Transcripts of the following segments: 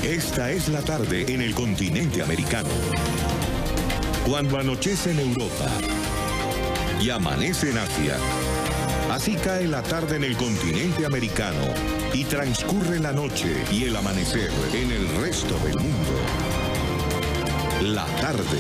Esta es la tarde en el continente americano. Cuando anochece en Europa y amanece en Asia, así cae la tarde en el continente americano y transcurre la noche y el amanecer en el resto del mundo. La tarde.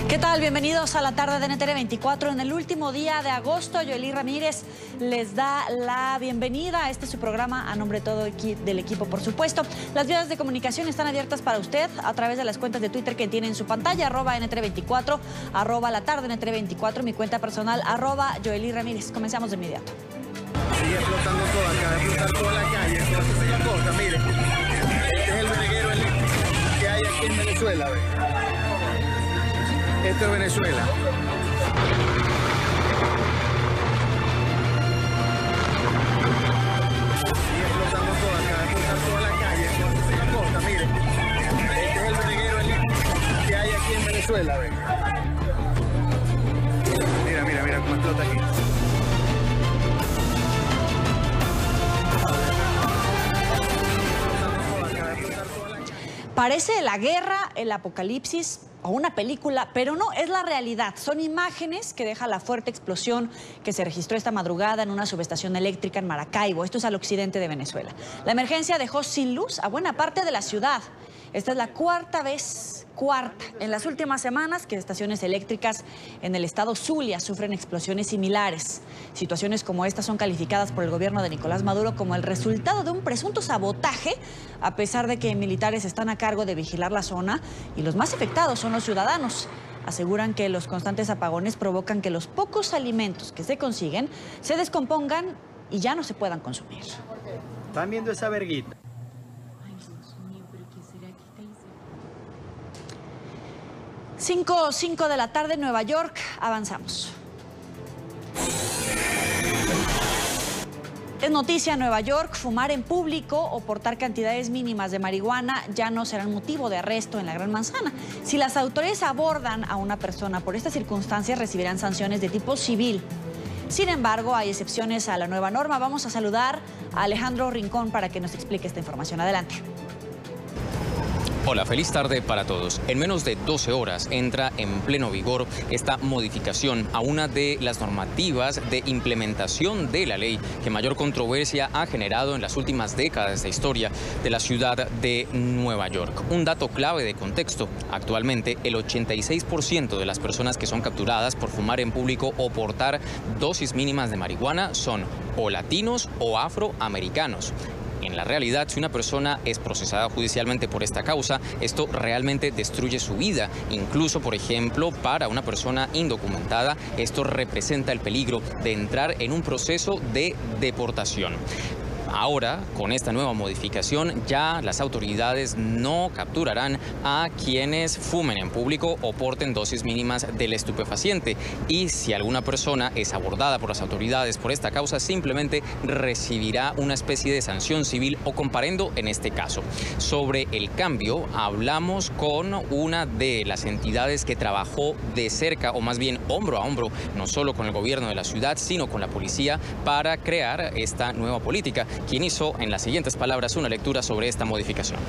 ¿Qué tal? Bienvenidos a la tarde de NTN 24. En el último día de agosto, Joely Ramírez les da la bienvenida a su programa a nombre de todo del equipo, por supuesto. Las vías de comunicación están abiertas para usted a través de las cuentas de Twitter que tiene en su pantalla, @NTN24, @la tarde NTN24, mi cuenta personal, @Joely Ramírez. Comenzamos de inmediato. Sigue explotando todo acá, explotar toda la calle, la cosa, mire. Este es el verguero que hay aquí en Venezuela, ¿ve? Esto es Venezuela. Sigue explotando todo acá, explotar toda la calle, la cosa, mire. Este es el verguero que hay aquí en Venezuela, ¿ve? Mira cómo explota aquí. Parece la guerra, el apocalipsis o una película, pero no, es la realidad. Son imágenes que deja la fuerte explosión que se registró esta madrugada en una subestación eléctrica en Maracaibo. Esto es al occidente de Venezuela. La emergencia dejó sin luz a buena parte de la ciudad. Esta es la cuarta en las últimas semanas que estaciones eléctricas en el estado Zulia sufren explosiones similares. Situaciones como esta son calificadas por el gobierno de Nicolás Maduro como el resultado de un presunto sabotaje, a pesar de que militares están a cargo de vigilar la zona y los más afectados son los ciudadanos. Aseguran que los constantes apagones provocan que los pocos alimentos que se consiguen se descompongan y ya no se puedan consumir. ¿Están viendo esa verguita? 5 de la tarde en Nueva York, avanzamos. Es noticia en Nueva York, fumar en público o portar cantidades mínimas de marihuana ya no serán motivo de arresto en la Gran Manzana. Si las autoridades abordan a una persona por estas circunstancias, recibirán sanciones de tipo civil. Sin embargo, hay excepciones a la nueva norma. Vamos a saludar a Alejandro Rincón para que nos explique esta información. Adelante. Hola, feliz tarde para todos. En menos de 12 horas entra en pleno vigor esta modificación a una de las normativas de implementación de la ley que mayor controversia ha generado en las últimas décadas de historia de la ciudad de Nueva York. Un dato clave de contexto: actualmente el 86% de las personas que son capturadas por fumar en público o portar dosis mínimas de marihuana son o latinos o afroamericanos. En la realidad, si una persona es procesada judicialmente por esta causa, esto realmente destruye su vida. Incluso, por ejemplo, para una persona indocumentada, esto representa el peligro de entrar en un proceso de deportación. Ahora, con esta nueva modificación, ya las autoridades no capturarán a quienes fumen en público o porten dosis mínimas del estupefaciente. Y si alguna persona es abordada por las autoridades por esta causa, simplemente recibirá una especie de sanción civil o comparendo en este caso. Sobre el cambio, hablamos con una de las entidades que trabajó de cerca, o más bien hombro a hombro, no solo con el gobierno de la ciudad, sino con la policía, para crear esta nueva política, quien hizo en las siguientes palabras una lectura sobre esta modificación.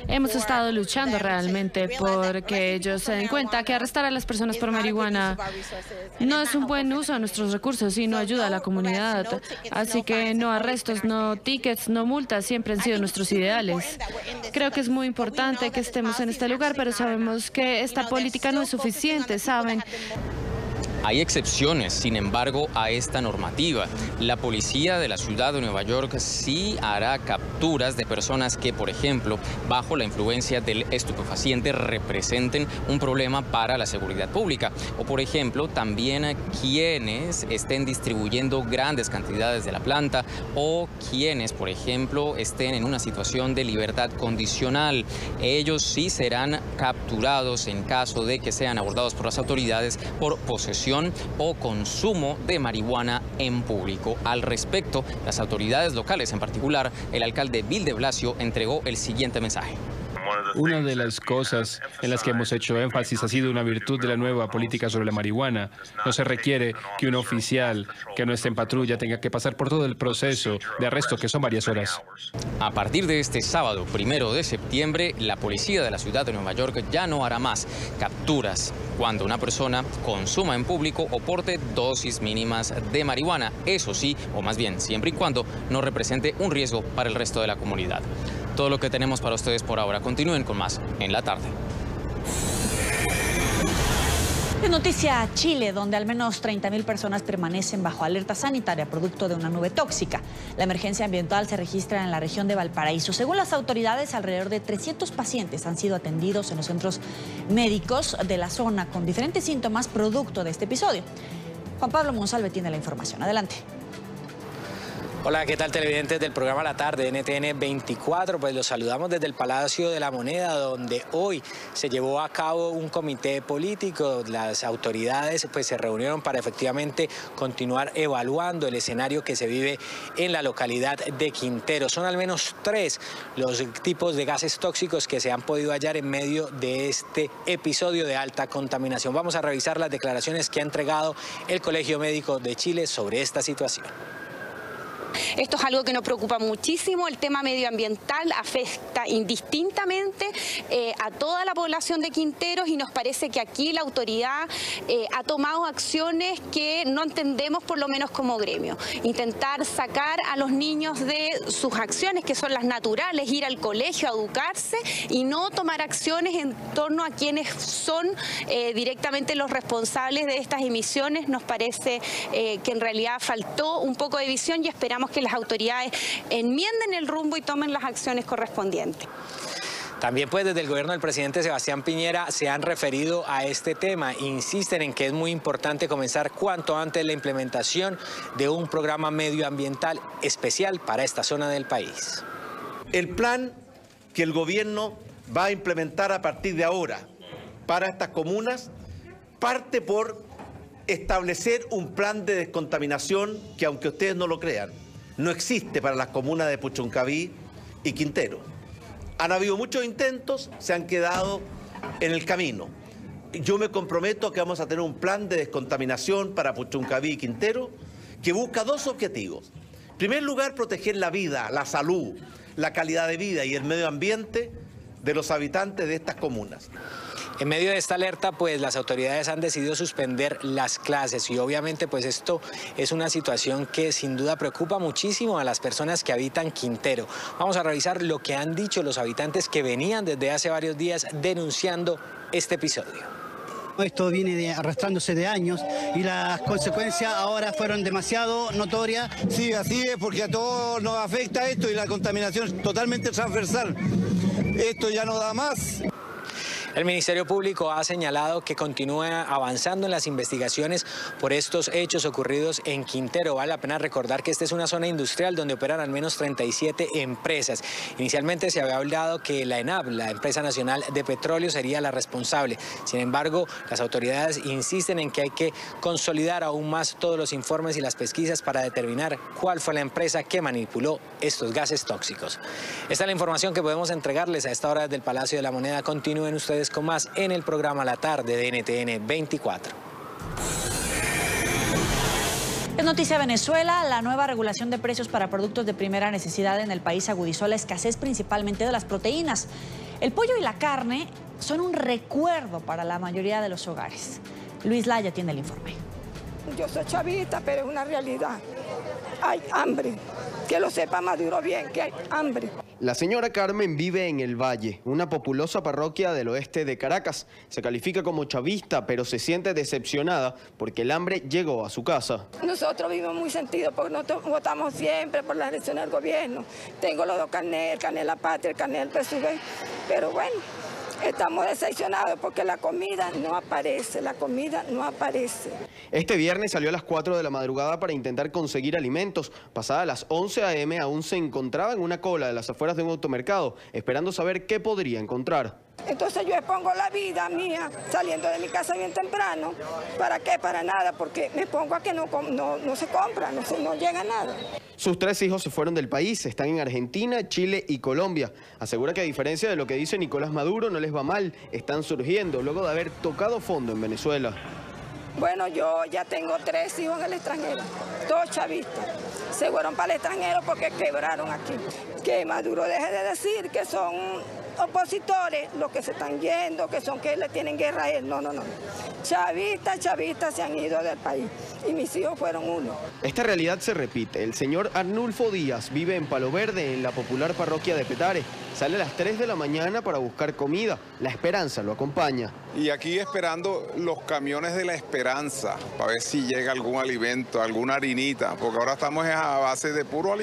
Hemos estado luchando realmente porque ellos se den cuenta que arrestar a las personas por marihuana no es un buen uso de nuestros recursos y no ayuda a la comunidad. Así que no arrestos, no tickets, no multas siempre han sido nuestros ideales. Creo que es muy importante que estemos en este lugar, pero sabemos que esta política no es suficiente, ¿saben? Hay excepciones, sin embargo, a esta normativa. La policía de la ciudad de Nueva York sí hará capturas de personas que, por ejemplo, bajo la influencia del estupefaciente representen un problema para la seguridad pública. O, por ejemplo, también quienes estén distribuyendo grandes cantidades de la planta o quienes, por ejemplo, estén en una situación de libertad condicional. Ellos sí serán capturados en caso de que sean abordados por las autoridades por posesión o consumo de marihuana en público. Al respecto, las autoridades locales, en particular el alcalde Bill de Blasio, entregó el siguiente mensaje. Una de las cosas en las que hemos hecho énfasis ha sido una virtud de la nueva política sobre la marihuana. No se requiere que un oficial que no esté en patrulla tenga que pasar por todo el proceso de arresto, que son varias horas. A partir de este sábado, 1 de septiembre, la policía de la ciudad de Nueva York ya no hará más capturas cuando una persona consuma en público o porte dosis mínimas de marihuana. Eso sí, o más bien, siempre y cuando no represente un riesgo para el resto de la comunidad. Todo lo que tenemos para ustedes por ahora. Continúen con más en la tarde. Es noticia Chile, donde al menos 30.000 personas permanecen bajo alerta sanitaria producto de una nube tóxica. La emergencia ambiental se registra en la región de Valparaíso. Según las autoridades, alrededor de 300 pacientes han sido atendidos en los centros médicos de la zona con diferentes síntomas producto de este episodio. Juan Pablo Monsalve tiene la información. Adelante. Hola, ¿qué tal, televidentes del programa La Tarde NTN 24? Pues los saludamos desde el Palacio de la Moneda, donde hoy se llevó a cabo un comité político. Las autoridades pues se reunieron para efectivamente continuar evaluando el escenario que se vive en la localidad de Quintero. Son al menos 3 los tipos de gases tóxicos que se han podido hallar en medio de este episodio de alta contaminación. Vamos a revisar las declaraciones que ha entregado el Colegio Médico de Chile sobre esta situación. Esto es algo que nos preocupa muchísimo. El tema medioambiental afecta indistintamente a toda la población de Quinteros y nos parece que aquí la autoridad ha tomado acciones que no entendemos, por lo menos como gremio. Intentar sacar a los niños de sus acciones, que son las naturales, ir al colegio a educarse y no tomar acciones en torno a quienes son directamente los responsables de estas emisiones. Nos parece que en realidad faltó un poco de visión y esperamos que las autoridades enmienden el rumbo y tomen las acciones correspondientes. También pues desde el gobierno del presidente Sebastián Piñera se han referido a este tema. Insisten en que es muy importante comenzar cuanto antes la implementación de un programa medioambiental especial para esta zona del país. El plan que el gobierno va a implementar a partir de ahora para estas comunas parte por establecer un plan de descontaminación que, aunque ustedes no lo crean, no existe para las comunas de Puchuncaví y Quintero. Han habido muchos intentos, se han quedado en el camino. Yo me comprometo a que vamos a tener un plan de descontaminación para Puchuncaví y Quintero que busca 2 objetivos. En primer lugar, proteger la vida, la salud, la calidad de vida y el medio ambiente de los habitantes de estas comunas. En medio de esta alerta, pues las autoridades han decidido suspender las clases y obviamente pues esto es una situación que sin duda preocupa muchísimo a las personas que habitan Quintero. Vamos a revisar lo que han dicho los habitantes que venían desde hace varios días denunciando este episodio. Esto viene arrastrándose de años y las consecuencias ahora fueron demasiado notorias. Sí, así es, porque a todos nos afecta esto y la contaminación es totalmente transversal. Esto ya no da más. El Ministerio Público ha señalado que continúa avanzando en las investigaciones por estos hechos ocurridos en Quintero. Vale la pena recordar que esta es una zona industrial donde operan al menos 37 empresas. Inicialmente se había hablado que la ENAP, la Empresa Nacional de Petróleo, sería la responsable. Sin embargo, las autoridades insisten en que hay que consolidar aún más todos los informes y las pesquisas para determinar cuál fue la empresa que manipuló estos gases tóxicos. Esta es la información que podemos entregarles a esta hora desde el Palacio de la Moneda. Continúen ustedes con más en el programa La Tarde de NTN 24. Es noticia Venezuela. La nueva regulación de precios para productos de primera necesidad en el país agudizó la escasez principalmente de las proteínas. El pollo y la carne son un recuerdo para la mayoría de los hogares. Luis Laya tiene el informe. Yo soy chavista, pero es una realidad. Hay hambre. Que lo sepa Maduro bien, que hay hambre. La señora Carmen vive en El Valle, una populosa parroquia del oeste de Caracas. Se califica como chavista, pero se siente decepcionada porque el hambre llegó a su casa. Nosotros vivimos muy sentidos porque nosotros votamos siempre por las elecciones del gobierno. Tengo los 2 carnets, el carnet de la patria, el carnet del PSUV, pero bueno, estamos decepcionados porque la comida no aparece, la comida no aparece. Este viernes salió a las 4 de la madrugada para intentar conseguir alimentos. Pasadas las 11 a.m. aún se encontraba en una cola de las afueras de un automercado, esperando saber qué podría encontrar. Entonces yo expongo la vida mía saliendo de mi casa bien temprano. ¿Para qué? Para nada, porque me pongo a que no se compra, no llega nada. Sus 3 hijos se fueron del país, están en Argentina, Chile y Colombia. Asegura que a diferencia de lo que dice Nicolás Maduro, no les va mal, están surgiendo luego de haber tocado fondo en Venezuela. Bueno, yo ya tengo 3 hijos en el extranjero, 2 chavistas. Se fueron para el extranjero porque quebraron aquí. Que Maduro deje de decir que son opositores los que se están yendo, que le tienen guerra a él. No. Chavistas se han ido del país y mis hijos fueron uno. Esta realidad se repite. El señor Arnulfo Díaz vive en Palo Verde, en la popular parroquia de Petare. Sale a las 3 de la mañana para buscar comida. La esperanza lo acompaña. Y aquí esperando los camiones de la esperanza, para ver si llega algún alimento, alguna harinita, porque ahora estamos a base de pura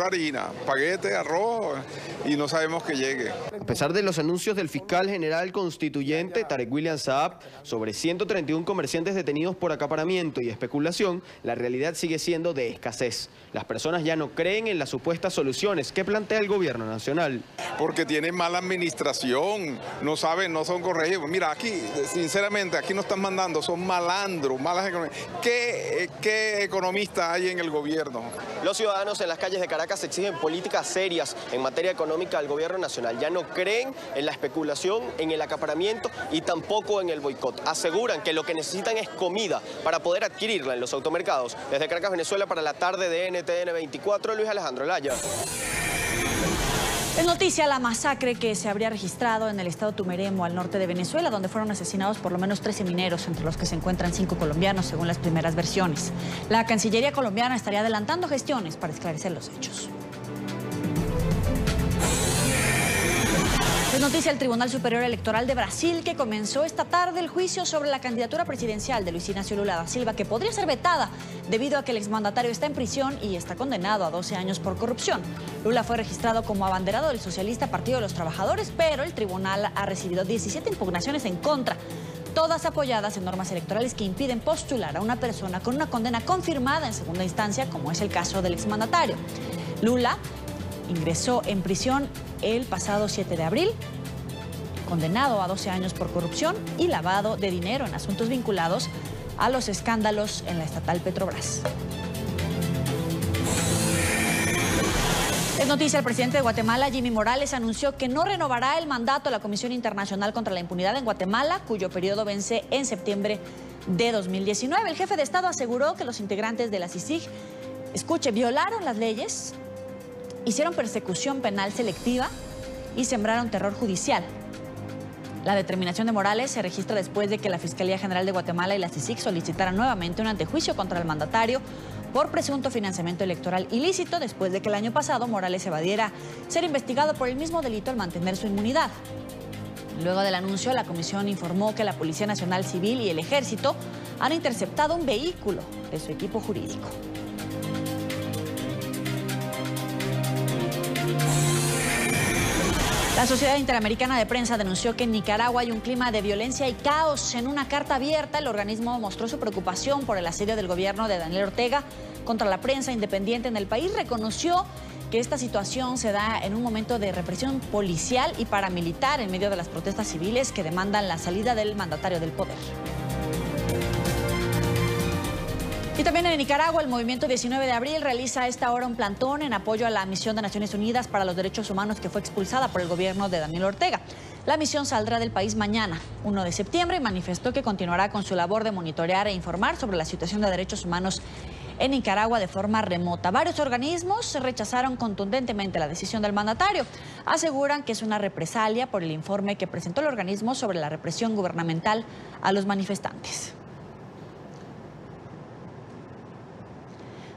harina, paquete, arroz, y no sabemos que llegue. A pesar de los anuncios del fiscal general constituyente, Tarek William Saab, sobre 131 comerciantes detenidos por acaparamiento y especulación, la realidad sigue siendo de escasez. Las personas ya no creen en las supuestas soluciones que plantea el gobierno nacional. Porque tienen mala administración, no saben, no son corregidos. Mira, aquí, sinceramente, aquí nos están mandando, son malandros, malas economías. ¿Qué economista hay en el gobierno? Los ciudadanos en las calles de Caracas exigen políticas serias en materia económica al gobierno nacional. Ya no creen en la especulación, en el acaparamiento y tampoco en el boicot. Aseguran que lo que necesitan es comida para poder adquirirla en los automercados. Desde Caracas, Venezuela, para la tarde de NTN 24, Luis Alejandro Laya. Es noticia la masacre que se habría registrado en el estado Tumeremo, al norte de Venezuela, donde fueron asesinados por lo menos 13 mineros, entre los que se encuentran 5 colombianos, según las primeras versiones. La Cancillería colombiana estaría adelantando gestiones para esclarecer los hechos. Es noticia el Tribunal Superior Electoral de Brasil, que comenzó esta tarde el juicio sobre la candidatura presidencial de Luis Inácio Lula da Silva, que podría ser vetada debido a que el exmandatario está en prisión y está condenado a 12 años por corrupción. Lula fue registrado como abanderado del socialista Partido de los Trabajadores, pero el tribunal ha recibido 17 impugnaciones en contra, todas apoyadas en normas electorales que impiden postular a una persona con una condena confirmada en segunda instancia, como es el caso del exmandatario. Lula ingresó en prisión el pasado 7 de abril, condenado a 12 años por corrupción y lavado de dinero en asuntos vinculados a los escándalos en la estatal Petrobras. Es noticia, el presidente de Guatemala, Jimmy Morales, anunció que no renovará el mandato a la Comisión Internacional contra la Impunidad en Guatemala, cuyo periodo vence en septiembre de 2019. El jefe de Estado aseguró que los integrantes de la CICIG, violaron las leyes, hicieron persecución penal selectiva y sembraron terror judicial. La determinación de Morales se registra después de que la Fiscalía General de Guatemala y la CICIG solicitaran nuevamente un antejuicio contra el mandatario por presunto financiamiento electoral ilícito, después de que el año pasado Morales evadiera ser investigado por el mismo delito al mantener su inmunidad. Luego del anuncio, la comisión informó que la Policía Nacional Civil y el Ejército han interceptado un vehículo de su equipo jurídico. La Sociedad Interamericana de Prensa denunció que en Nicaragua hay un clima de violencia y caos. En una carta abierta, el organismo mostró su preocupación por el asedio del gobierno de Daniel Ortega contra la prensa independiente en el país. Reconoció que esta situación se da en un momento de represión policial y paramilitar en medio de las protestas civiles que demandan la salida del mandatario del poder. Y también en Nicaragua, el Movimiento 19 de Abril realiza a esta hora un plantón en apoyo a la misión de Naciones Unidas para los Derechos Humanos que fue expulsada por el gobierno de Daniel Ortega. La misión saldrá del país mañana, 1 de septiembre, y manifestó que continuará con su labor de monitorear e informar sobre la situación de derechos humanos en Nicaragua de forma remota. Varios organismos rechazaron contundentemente la decisión del mandatario. Aseguran que es una represalia por el informe que presentó el organismo sobre la represión gubernamental a los manifestantes.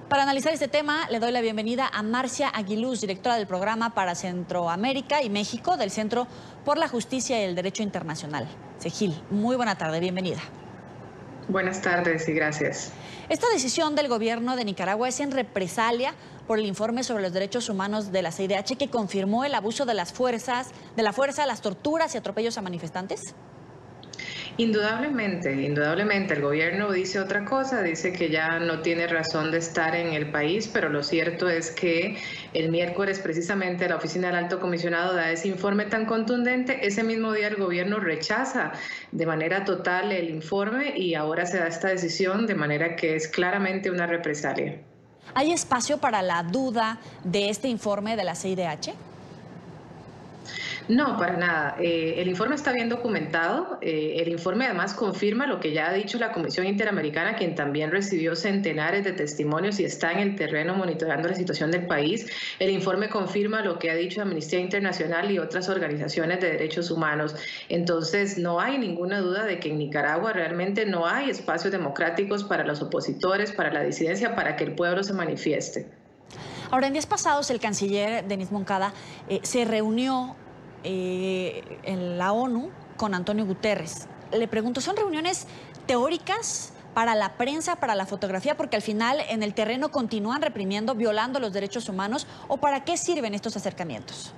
Para analizar este tema, le doy la bienvenida a Marcia Aguiluz, directora del programa para Centroamérica y México del Centro por la Justicia y el Derecho Internacional, CEGIL. Muy buena tarde, bienvenida. Buenas tardes y gracias. Esta decisión del gobierno de Nicaragua es en represalia por el informe sobre los derechos humanos de la CIDH que confirmó el abuso de la fuerza, las torturas y atropellos a manifestantes. Indudablemente, indudablemente. El gobierno dice otra cosa, dice que ya no tiene razón de estar en el país, pero lo cierto es que el miércoles precisamente la Oficina del Alto Comisionado da ese informe tan contundente. Ese mismo día el gobierno rechaza de manera total el informe y ahora se da esta decisión de manera que es claramente una represalia. ¿Hay espacio para la duda de este informe de la CIDH? No, para nada. El informe está bien documentado. El informe además confirma lo que ya ha dicho la Comisión Interamericana, quien también recibió centenares de testimonios y está en el terreno monitoreando la situación del país. El informe confirma lo que ha dicho Amnistía Internacional y otras organizaciones de derechos humanos. Entonces, no hay ninguna duda de que en Nicaragua realmente no hay espacios democráticos para los opositores, para la disidencia, para que el pueblo se manifieste. Ahora, en días pasados, el canciller Denis Moncada se reunió en la ONU con Antonio Guterres. Le pregunto, ¿son reuniones teóricas para la prensa, para la fotografía, porque al final en el terreno continúan reprimiendo, violando los derechos humanos, o para qué sirven estos acercamientos?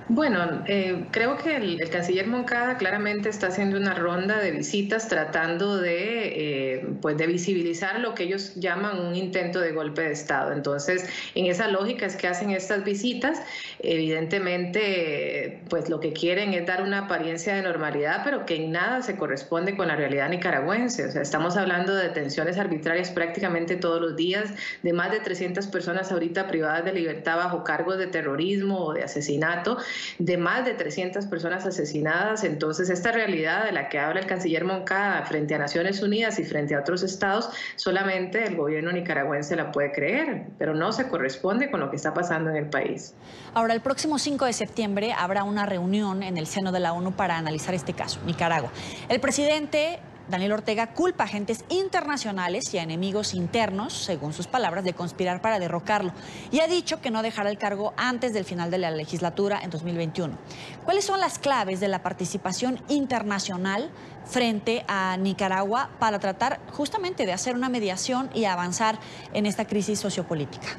Bueno, creo que el canciller Moncada claramente está haciendo una ronda de visitas tratando de visibilizar lo que ellos llaman un intento de golpe de Estado. Entonces, en esa lógica es que hacen estas visitas. Evidentemente, pues lo que quieren es dar una apariencia de normalidad, pero que en nada se corresponde con la realidad nicaragüense. O sea, estamos hablando de detenciones arbitrarias prácticamente todos los días, de más de 300 personas ahorita privadas de libertad bajo cargos de terrorismo o de asesinato, de más de 300 personas asesinadas. Entonces, esta realidad de la que habla el canciller Moncada frente a Naciones Unidas y frente a otros estados, solamente el gobierno nicaragüense la puede creer, pero no se corresponde con lo que está pasando en el país. Ahora, el próximo 5 de septiembre habrá una reunión en el seno de la ONU para analizar este caso, Nicaragua. El presidente Daniel Ortega culpa a agentes internacionales y a enemigos internos, según sus palabras, de conspirar para derrocarlo, y ha dicho que no dejará el cargo antes del final de la legislatura en 2021. ¿Cuáles son las claves de la participación internacional frente a Nicaragua para tratar justamente de hacer una mediación y avanzar en esta crisis sociopolítica?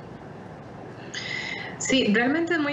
Sí, realmente es muy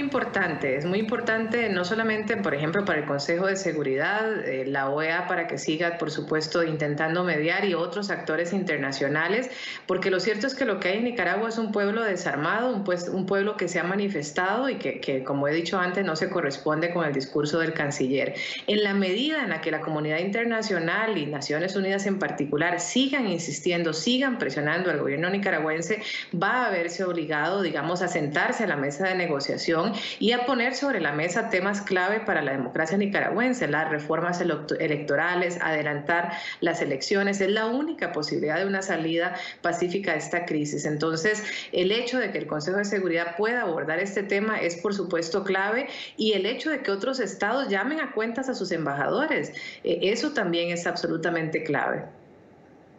importante no solamente, por ejemplo, para el Consejo de Seguridad, la OEA para que siga, por supuesto, intentando mediar y otros actores internacionales, porque lo cierto es que lo que hay en Nicaragua es un pueblo desarmado, un pueblo que se ha manifestado y que, como he dicho antes, no se corresponde con el discurso del canciller. En la medida en la que la comunidad internacional y Naciones Unidas en particular sigan insistiendo, sigan presionando al gobierno nicaragüense, va a verse obligado, digamos, a sentarse a la mesa de negociación y a poner sobre la mesa temas clave para la democracia nicaragüense, las reformas electorales, adelantar las elecciones. Es la única posibilidad de una salida pacífica a esta crisis. Entonces, el hecho de que el Consejo de Seguridad pueda abordar este tema es, por supuesto, clave, y el hecho de que otros estados llamen a cuentas a sus embajadores, eso también es absolutamente clave.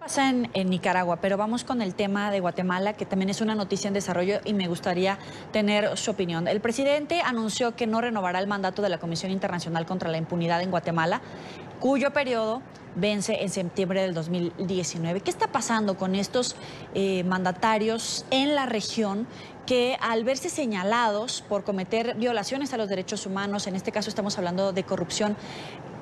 Pasa en Nicaragua, pero vamos con el tema de Guatemala, que también es una noticia en desarrollo y me gustaría tener su opinión. El presidente anunció que no renovará el mandato de la Comisión Internacional contra la Impunidad en Guatemala, cuyo periodo vence en septiembre del 2019. ¿Qué está pasando con estos mandatarios en la región que, al verse señalados por cometer violaciones a los derechos humanos, en este caso estamos hablando de corrupción,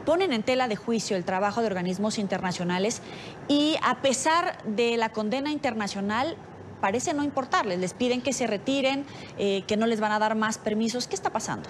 ponen en tela de juicio el trabajo de organismos internacionales y, a pesar de la condena internacional, parece no importarles? Les piden que se retiren, que no les van a dar más permisos. ¿Qué está pasando?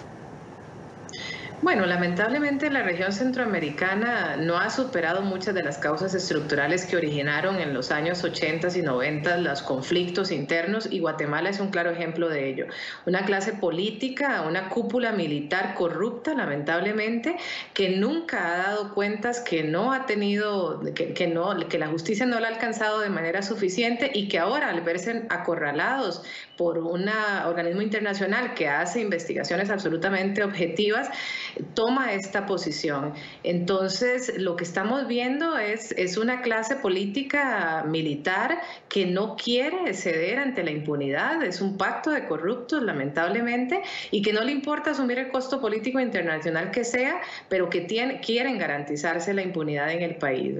Bueno, lamentablemente la región centroamericana no ha superado muchas de las causas estructurales que originaron en los años 80 y 90 los conflictos internos, y Guatemala es un claro ejemplo de ello. Una clase política, una cúpula militar corrupta, lamentablemente, que nunca ha dado cuentas, que no ha tenido, que la justicia no la ha alcanzado de manera suficiente, y que ahora, al verse acorralados por un organismo internacional que hace investigaciones absolutamente objetivas, toma esta posición. Entonces, lo que estamos viendo es una clase política militar que no quiere ceder ante la impunidad. Es un pacto de corruptos, lamentablemente, y que no le importa asumir el costo político internacional que sea, pero que quieren garantizarse la impunidad en el país.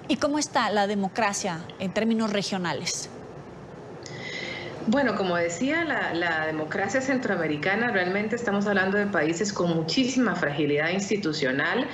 ¿Y cómo está la democracia en términos regionales? Bueno, como decía, la democracia centroamericana, realmente estamos hablando de países con muchísima fragilidad institucional.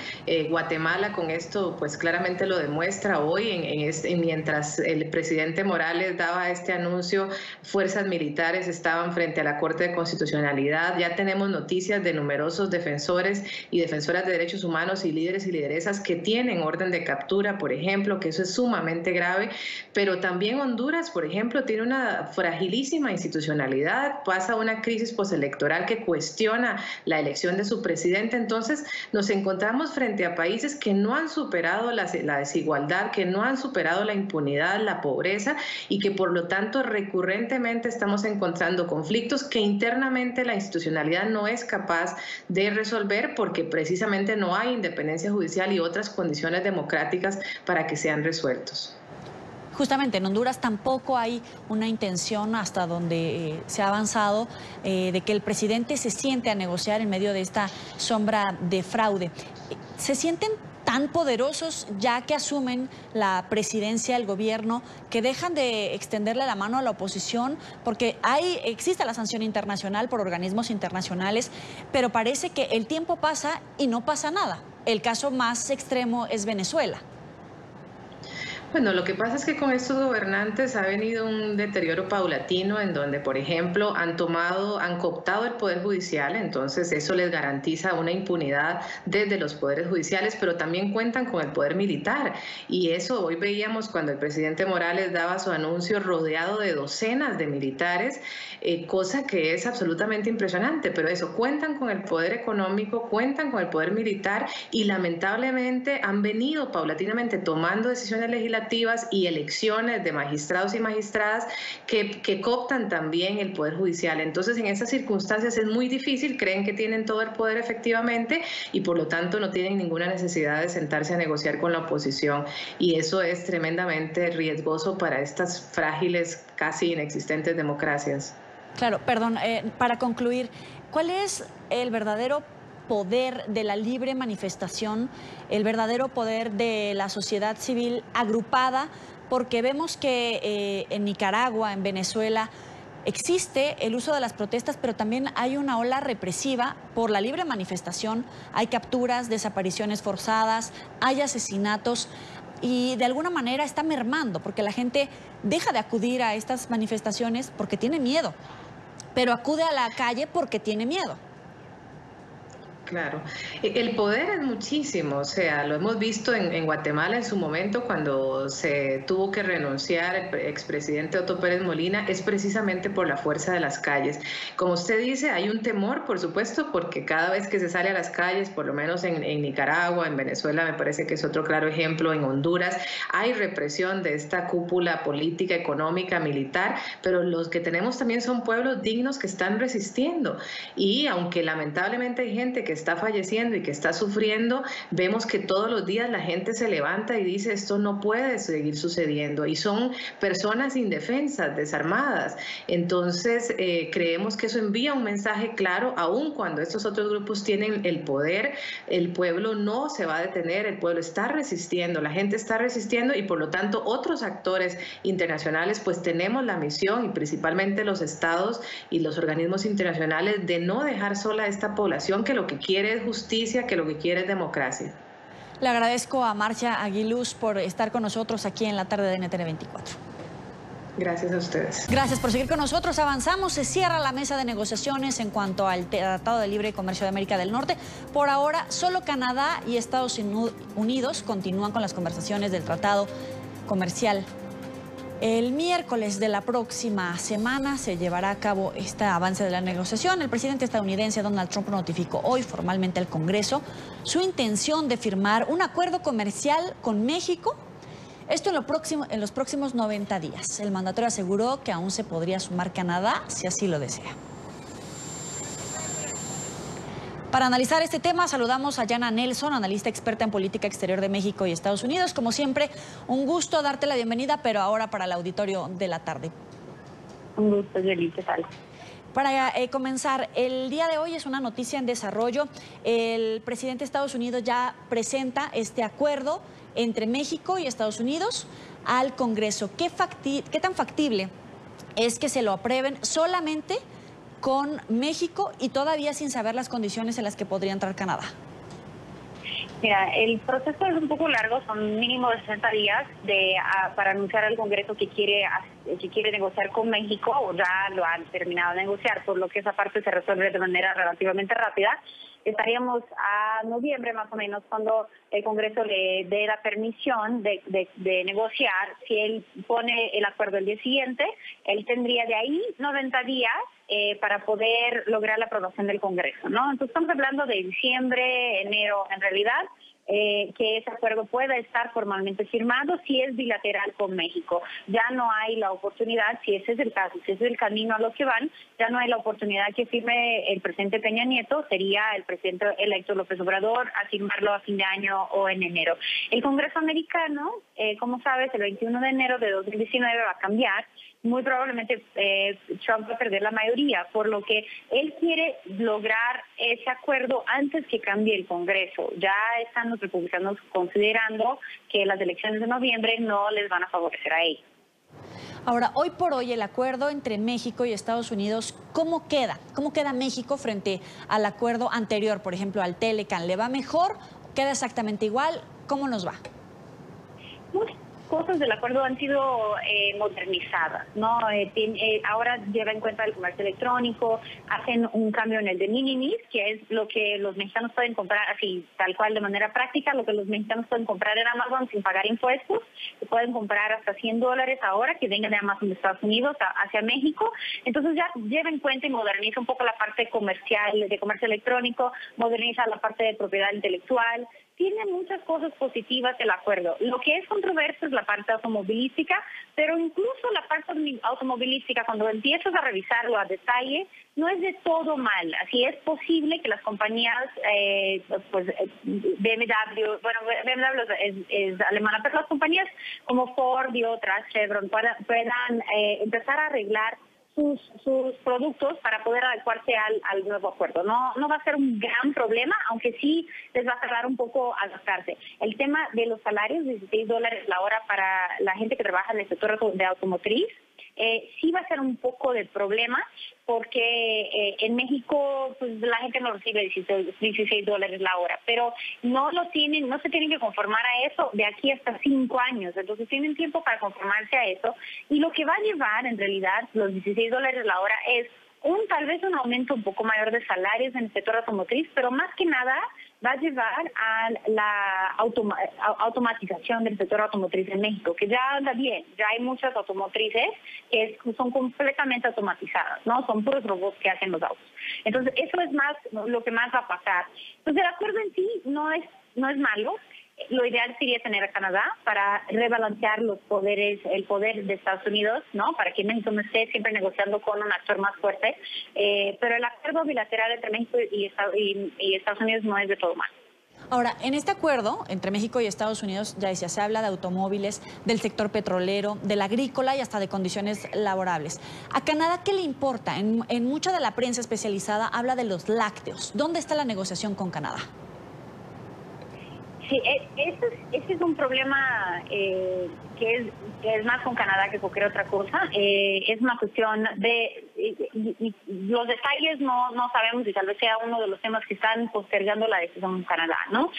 Guatemala con esto pues claramente lo demuestra hoy, mientras el presidente Morales daba este anuncio, fuerzas militares estaban frente a la Corte de Constitucionalidad. Ya tenemos noticias de numerosos defensores y defensoras de derechos humanos y líderes y lideresas que tienen orden de captura, por ejemplo, que eso es sumamente grave, pero también Honduras, por ejemplo, tiene una fragilísima institucionalidad, pasa una crisis postelectoral que cuestiona la elección de su presidente. Entonces nos encontramos frente a países que no han superado la desigualdad, que no han superado la impunidad, la pobreza, y que por lo tanto recurrentemente estamos encontrando conflictos que internamente la institucionalidad no es capaz de resolver, porque precisamente no hay independencia judicial y otras condiciones democráticas para que sean resueltos. Justamente en Honduras tampoco hay una intención, hasta donde se ha avanzado, de que el presidente se siente a negociar en medio de esta sombra de fraude. ¿Se sienten tan poderosos ya que asumen la presidencia del gobierno que dejan de extenderle la mano a la oposición? Porque existe la sanción internacional por organismos internacionales, pero parece que el tiempo pasa y no pasa nada. El caso más extremo es Venezuela. Bueno, lo que pasa es que con estos gobernantes ha venido un deterioro paulatino en donde, por ejemplo, han cooptado el Poder Judicial, entonces eso les garantiza una impunidad desde los poderes judiciales, pero también cuentan con el poder militar. Y eso hoy veíamos cuando el presidente Morales daba su anuncio rodeado de docenas de militares, cosa que es absolutamente impresionante, pero eso, cuentan con el poder económico, cuentan con el poder militar y lamentablemente han venido paulatinamente tomando decisiones legislativas y elecciones de magistrados y magistradas que cooptan también el Poder Judicial. Entonces, en esas circunstancias es muy difícil, creen que tienen todo el poder efectivamente y por lo tanto no tienen ninguna necesidad de sentarse a negociar con la oposición, y eso es tremendamente riesgoso para estas frágiles, casi inexistentes democracias. Claro, perdón, para concluir, ¿cuál es el verdadero poder de la libre manifestación, el verdadero poder de la sociedad civil agrupada? Porque vemos que en Nicaragua, en Venezuela, existe el uso de las protestas, pero también hay una ola represiva por la libre manifestación. Hay capturas, desapariciones forzadas, hay asesinatos, y de alguna manera está mermando, porque la gente deja de acudir a estas manifestaciones porque tiene miedo, pero acude a la calle porque tiene miedo. Claro, el poder es muchísimo, o sea, lo hemos visto en Guatemala en su momento cuando se tuvo que renunciar el expresidente Otto Pérez Molina, es precisamente por la fuerza de las calles. Como usted dice, hay un temor, por supuesto, porque cada vez que se sale a las calles, por lo menos en Nicaragua, en Venezuela me parece que es otro claro ejemplo, en Honduras, hay represión de esta cúpula política, económica, militar, pero los que tenemos también son pueblos dignos que están resistiendo, y aunque lamentablemente hay gente que está falleciendo y que está sufriendo, vemos que todos los días la gente se levanta y dice esto no puede seguir sucediendo, y son personas indefensas, desarmadas. Entonces creemos que eso envía un mensaje claro, aun cuando estos otros grupos tienen el poder, el pueblo no se va a detener, el pueblo está resistiendo, la gente está resistiendo, y por lo tanto otros actores internacionales pues tenemos la misión, y principalmente los estados y los organismos internacionales, de no dejar sola a esta población que lo que quiere es justicia, que lo que quiere es democracia. Le agradezco a Marcia Aguiluz por estar con nosotros aquí en la tarde de NTN 24. Gracias a ustedes. Gracias por seguir con nosotros. Avanzamos, se cierra la mesa de negociaciones en cuanto al Tratado de Libre Comercio de América del Norte. Por ahora, solo Canadá y Estados Unidos continúan con las conversaciones del Tratado Comercial. El miércoles de la próxima semana se llevará a cabo este avance de la negociación. El presidente estadounidense Donald Trump notificó hoy formalmente al Congreso su intención de firmar un acuerdo comercial con México. Esto en los próximos 90 días. El mandatario aseguró que aún se podría sumar Canadá si así lo desea. Para analizar este tema, saludamos a Yana Nelson, analista experta en política exterior de México y Estados Unidos. Como siempre, un gusto darte la bienvenida, pero ahora para el auditorio de la tarde. Un gusto, Yoli, ¿qué tal? Para comenzar, el día de hoy es una noticia en desarrollo. El presidente de Estados Unidos ya presenta este acuerdo entre México y Estados Unidos al Congreso. ¿Qué tan factible es que se lo aprueben solamente con México y todavía sin saber las condiciones en las que podría entrar Canadá. Mira, el proceso es un poco largo, son mínimo de 60 días para anunciar al Congreso que quiere negociar con México, o ya lo han terminado de negociar, por lo que esa parte se resuelve de manera relativamente rápida. Estaríamos a noviembre más o menos cuando el Congreso le dé la permisión de negociar. Si él pone el acuerdo el día siguiente, él tendría de ahí 90 días para poder lograr la aprobación del Congreso, ¿no? Entonces estamos hablando de diciembre, enero en realidad, que ese acuerdo pueda estar formalmente firmado si es bilateral con México. Ya no hay la oportunidad, si ese es el caso, si ese es el camino a lo que van, ya no hay la oportunidad que firme el presidente Peña Nieto, sería el presidente electo López Obrador a firmarlo a fin de año o en enero. El Congreso americano, como sabes, el 21 de enero de 2019 va a cambiar. Muy probablemente Trump va a perder la mayoría, por lo que él quiere lograr ese acuerdo antes que cambie el Congreso. Ya están los republicanos considerando que las elecciones de noviembre no les van a favorecer a ellos. Ahora, hoy por hoy el acuerdo entre México y Estados Unidos, ¿cómo queda? ¿Cómo queda México frente al acuerdo anterior, por ejemplo, al Telecan? ¿Le va mejor? ¿Queda exactamente igual? ¿Cómo nos va? Cosas del acuerdo han sido modernizadas, ¿no? Ahora lleva en cuenta el comercio electrónico, hacen un cambio en el de minimis, que es lo que los mexicanos pueden comprar así, tal cual, de manera práctica, lo que los mexicanos pueden comprar en Amazon sin pagar impuestos, que pueden comprar hasta $100 ahora, que vengan de Amazon de Estados Unidos hacia México. Entonces ya lleva en cuenta y moderniza un poco la parte comercial, de comercio electrónico, moderniza la parte de propiedad intelectual. Tiene muchas cosas positivas el acuerdo. Lo que es controversia es la parte automovilística, pero incluso la parte automovilística, cuando empiezas a revisarlo a detalle, no es de todo mal. Así es posible que las compañías, BMW, bueno, BMW es alemana, pero las compañías como Ford y otras, Chevron, puedan empezar a arreglar sus productos para poder adecuarse al nuevo acuerdo. No va a ser un gran problema, aunque sí les va a tardar un poco adaptarse. El tema de los salarios, $16 la hora para la gente que trabaja en el sector de automotriz, sí va a ser un poco de problema, porque en México pues, la gente no recibe $16 la hora, pero no se tienen que conformar a eso de aquí hasta 5 años, entonces tienen tiempo para conformarse a eso, y lo que va a llevar en realidad los $16 la hora es tal vez un aumento un poco mayor de salarios en el sector automotriz, pero más que nada va a llevar a la automatización del sector automotriz en México, que ya anda bien. Ya hay muchas automotrices que son completamente automatizadas, ¿no? Son puros robots que hacen los autos. Entonces, eso es más lo que más va a pasar. Entonces, el acuerdo en sí no es malo. Lo ideal sería tener a Canadá para rebalancear los poderes, el poder de Estados Unidos, ¿no? Para que México no esté siempre negociando con un actor más fuerte. Pero el acuerdo bilateral entre México y Estados Unidos no es de todo mal. Ahora, en este acuerdo entre México y Estados Unidos, ya decía, se habla de automóviles, del sector petrolero, del agrícola y hasta de condiciones laborables. ¿A Canadá qué le importa? En mucha de la prensa especializada habla de los lácteos. ¿Dónde está la negociación con Canadá? Sí, ese es un problema que es más con Canadá que cualquier otra cosa. Es una cuestión de los detalles no sabemos, y tal vez sea uno de los temas que están postergando la decisión en Canadá, ¿no?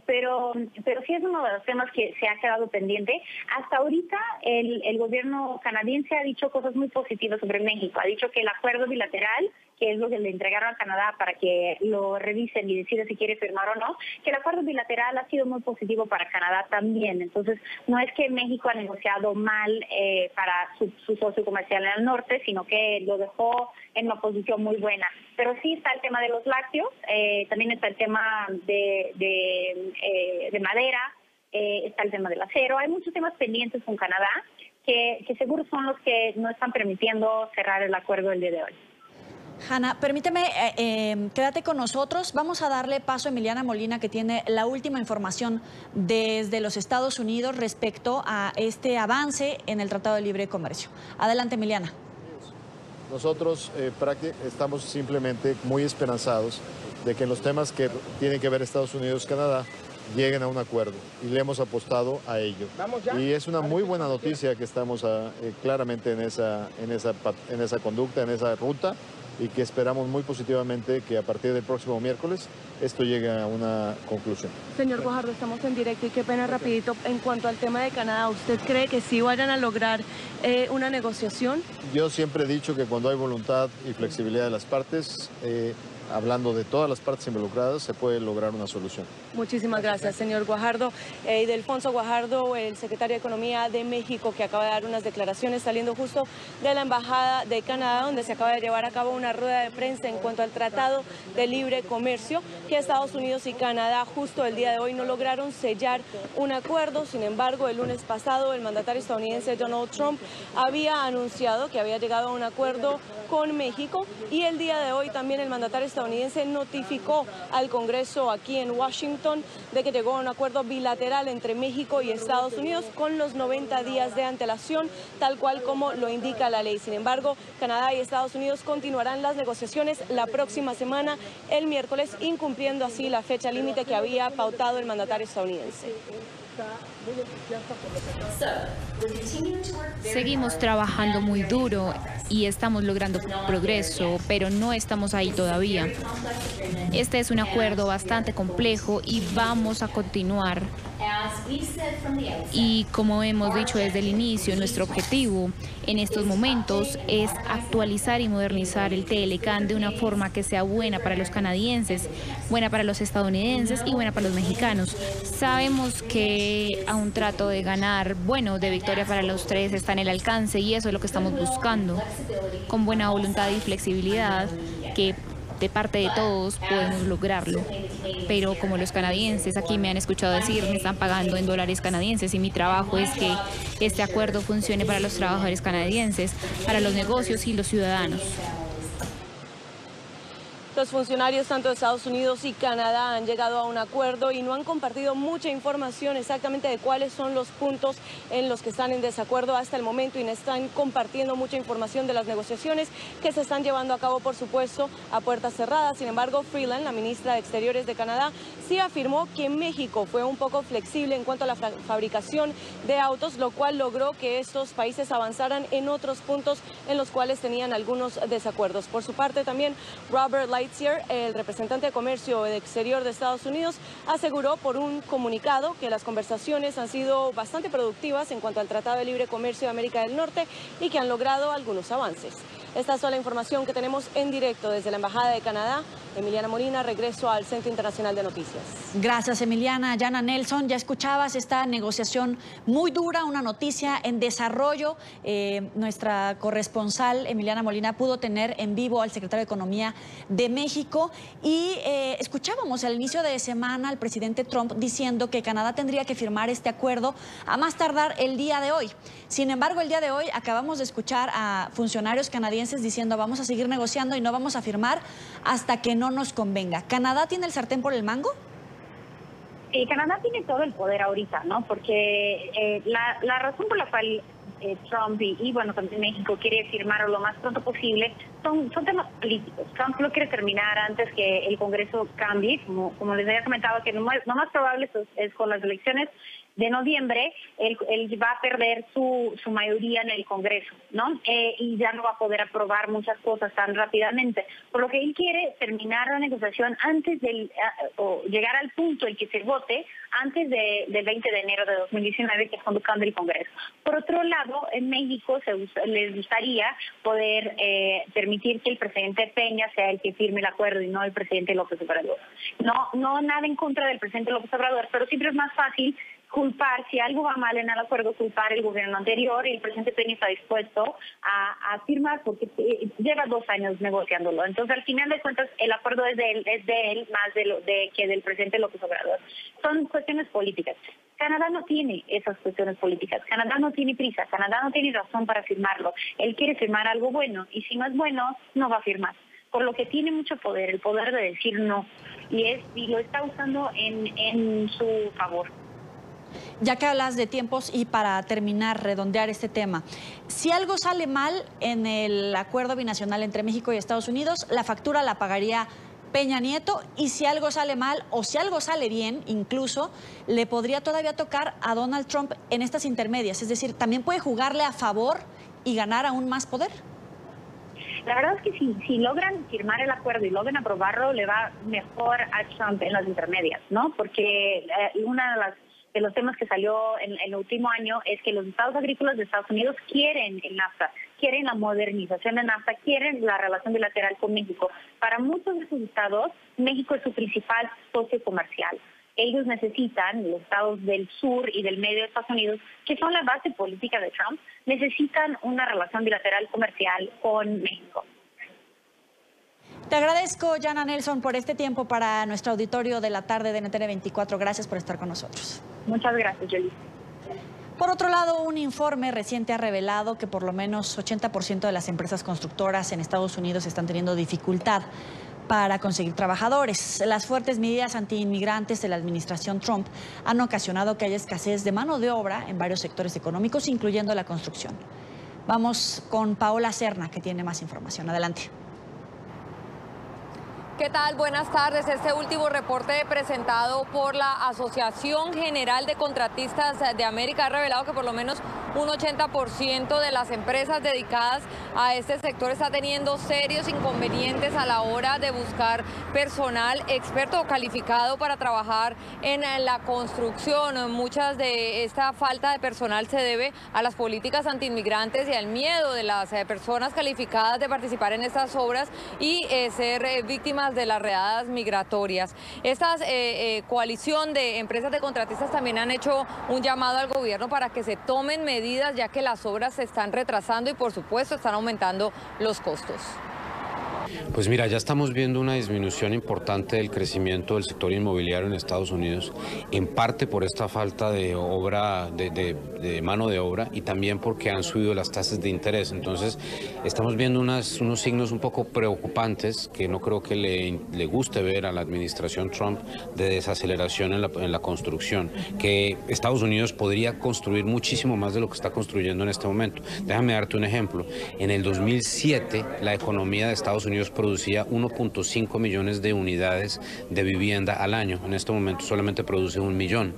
Pero sí es uno de los temas que se ha quedado pendiente. Hasta ahorita el gobierno canadiense ha dicho cosas muy positivas sobre México. Ha dicho que el acuerdo bilateral, que es lo que le entregaron a Canadá para que lo revisen y decida si quiere firmar o no, que el acuerdo bilateral ha sido muy positivo para Canadá también. Entonces, no es que México ha negociado mal para su socio comercial en el norte, sino que lo dejó en una posición muy buena. Pero sí está el tema de los lácteos, también está el tema de madera, está el tema del acero. Hay muchos temas pendientes con Canadá que seguro son los que no están permitiendo cerrar el acuerdo el día de hoy. Hanna, permíteme, quédate con nosotros. Vamos a darle paso a Emiliana Molina, que tiene la última información desde los Estados Unidos respecto a este avance en el Tratado de Libre Comercio. Adelante, Emiliana. Nosotros estamos simplemente muy esperanzados de que en los temas que tienen que ver Estados Unidos-Canadá lleguen a un acuerdo y le hemos apostado a ello. Y es una muy buena noticia que estamos claramente en esa conducta, en esa ruta, y que esperamos muy positivamente que a partir del próximo miércoles esto llegue a una conclusión. Señor Guajardo, estamos en directo y qué pena rapidito, en cuanto al tema de Canadá, ¿usted cree que sí vayan a lograr una negociación? Yo siempre he dicho que cuando hay voluntad y flexibilidad de las partes, hablando de todas las partes involucradas, se puede lograr una solución. Muchísimas gracias, señor Guajardo. Ildefonso Guajardo, el secretario de Economía de México, que acaba de dar unas declaraciones saliendo justo de la Embajada de Canadá, donde se acaba de llevar a cabo una rueda de prensa en cuanto al Tratado de Libre Comercio, que Estados Unidos y Canadá justo el día de hoy no lograron sellar un acuerdo. Sin embargo, el lunes pasado, el mandatario estadounidense Donald Trump había anunciado que había llegado a un acuerdo con México, y el día de hoy también el mandatario estadounidense notificó al Congreso aquí en Washington de que llegó a un acuerdo bilateral entre México y Estados Unidos con los 90 días de antelación, tal cual como lo indica la ley. Sin embargo, Canadá y Estados Unidos continuarán las negociaciones la próxima semana, el miércoles, incumpliendo así la fecha límite que había pautado el mandatario estadounidense. Seguimos trabajando muy duro y estamos logrando progreso, pero no estamos ahí todavía. Este es un acuerdo bastante complejo y vamos a continuar. Y como hemos dicho desde el inicio, nuestro objetivo en estos momentos es actualizar y modernizar el TLCAN de una forma que sea buena para los canadienses, buena para los estadounidenses y buena para los mexicanos. Sabemos que a un trato de ganar, bueno, de victoria para los tres está en el alcance, y eso es lo que estamos buscando, con buena voluntad y flexibilidad, que de parte de todos podemos lograrlo. Pero como los canadienses, aquí me han escuchado decir, me están pagando en dólares canadienses, y mi trabajo es que este acuerdo funcione para los trabajadores canadienses, para los negocios y los ciudadanos. Los funcionarios tanto de Estados Unidos y Canadá han llegado a un acuerdo y no han compartido mucha información exactamente de cuáles son los puntos en los que están en desacuerdo hasta el momento, y no están compartiendo mucha información de las negociaciones que se están llevando a cabo, por supuesto, a puertas cerradas. Sin embargo, Freeland, la ministra de Exteriores de Canadá, sí afirmó que México fue un poco flexible en cuanto a la fabricación de autos, lo cual logró que estos países avanzaran en otros puntos en los cuales tenían algunos desacuerdos. Por su parte, también Robert Lighthizer, el representante de Comercio de Exterior de Estados Unidos, aseguró por un comunicado que las conversaciones han sido bastante productivas en cuanto al Tratado de Libre Comercio de América del Norte y que han logrado algunos avances. Esta es toda la información que tenemos en directo desde la Embajada de Canadá. Emiliana Molina, regreso al Centro Internacional de Noticias. Gracias, Emiliana. Yana Nelson, ya escuchabas esta negociación muy dura, una noticia en desarrollo. Nuestra corresponsal, Emiliana Molina, pudo tener en vivo al secretario de Economía de México, y escuchábamos al inicio de semana al presidente Trump diciendo que Canadá tendría que firmar este acuerdo a más tardar el día de hoy. Sin embargo, el día de hoy acabamos de escuchar a funcionarios canadienses diciendo: vamos a seguir negociando y no vamos a firmar hasta que no nos convenga. ¿Canadá tiene el sartén por el mango? Canadá tiene todo el poder ahorita, ¿no? Porque la razón por la cual Trump y bueno, también México quiere firmar lo más pronto posible son temas políticos. Trump lo quiere terminar antes que el Congreso cambie, como les había comentado, que lo más probable es con las elecciones de noviembre, él va a perder su mayoría en el Congreso, ¿no? Y ya no va a poder aprobar muchas cosas tan rápidamente. Por lo que él quiere terminar la negociación antes o llegar al punto en que se vote antes del 20 de enero de 2019, que es cuando cambia el Congreso. Por otro lado, en México les gustaría poder permitir que el presidente Peña sea el que firme el acuerdo y no el presidente López Obrador. No nada en contra del presidente López Obrador, pero siempre es más fácil culpar, si algo va mal en el acuerdo, culpar el gobierno anterior, y el presidente Peña está dispuesto a firmar porque lleva 2 años negociándolo. Entonces, al final de cuentas, el acuerdo es de él más que del presidente López Obrador. Son cuestiones políticas. Canadá no tiene esas cuestiones políticas. Canadá no tiene prisa. Canadá no tiene razón para firmarlo. Él quiere firmar algo bueno, y si no es bueno, no va a firmar. Por lo que tiene mucho poder, el poder de decir no, y lo está usando en su favor. Ya que hablas de tiempos, y para terminar, redondear este tema, si algo sale mal en el acuerdo binacional entre México y Estados Unidos, la factura la pagaría Peña Nieto, y si algo sale mal o si algo sale bien, incluso le podría todavía tocar a Donald Trump en estas intermedias. Es decir, también puede jugarle a favor y ganar aún más poder. La verdad es que si logran firmar el acuerdo y logran aprobarlo, le va mejor a Trump en las intermedias, ¿no? Porque una de los temas que salió en el último año es que los estados agrícolas de Estados Unidos quieren el NAFTA, quieren la modernización de NAFTA, quieren la relación bilateral con México. Para muchos de sus estados, México es su principal socio comercial. Ellos necesitan, los estados del sur y del medio de Estados Unidos, que son la base política de Trump, necesitan una relación bilateral comercial con México. Te agradezco, Jana Nelson, por este tiempo para nuestro auditorio de la tarde de NTN 24. Gracias por estar con nosotros. Muchas gracias, Jolie. Por otro lado, un informe reciente ha revelado que por lo menos 80% de las empresas constructoras en Estados Unidos están teniendo dificultad para conseguir trabajadores. Las fuertes medidas antiinmigrantes de la administración Trump han ocasionado que haya escasez de mano de obra en varios sectores económicos, incluyendo la construcción. Vamos con Paola Serna, que tiene más información. Adelante. ¿Qué tal? Buenas tardes. Este último reporte presentado por la Asociación General de Contratistas de América ha revelado que por lo menos un 80% de las empresas dedicadas a este sector está teniendo serios inconvenientes a la hora de buscar personal experto o calificado para trabajar en la construcción. Muchas de esta falta de personal se debe a las políticas antiinmigrantes y al miedo de las personas calificadas de participar en estas obras y ser víctimas de las redadas migratorias. Esta coalición de empresas de contratistas también han hecho un llamado al gobierno para que se tomen medidas, ya que las obras se están retrasando y por supuesto están aumentando los costos. Pues mira, ya estamos viendo una disminución importante del crecimiento del sector inmobiliario en Estados Unidos, en parte por esta falta de obra, de mano de obra, y también porque han subido las tasas de interés. Entonces, estamos viendo unos signos un poco preocupantes que no creo que le guste ver a la administración Trump, de desaceleración en la construcción, que Estados Unidos podría construir muchísimo más de lo que está construyendo en este momento. Déjame darte un ejemplo. En el 2007, la economía de Estados Unidos producía 1.5 millones de unidades de vivienda al año. En este momento solamente produce 1 millón.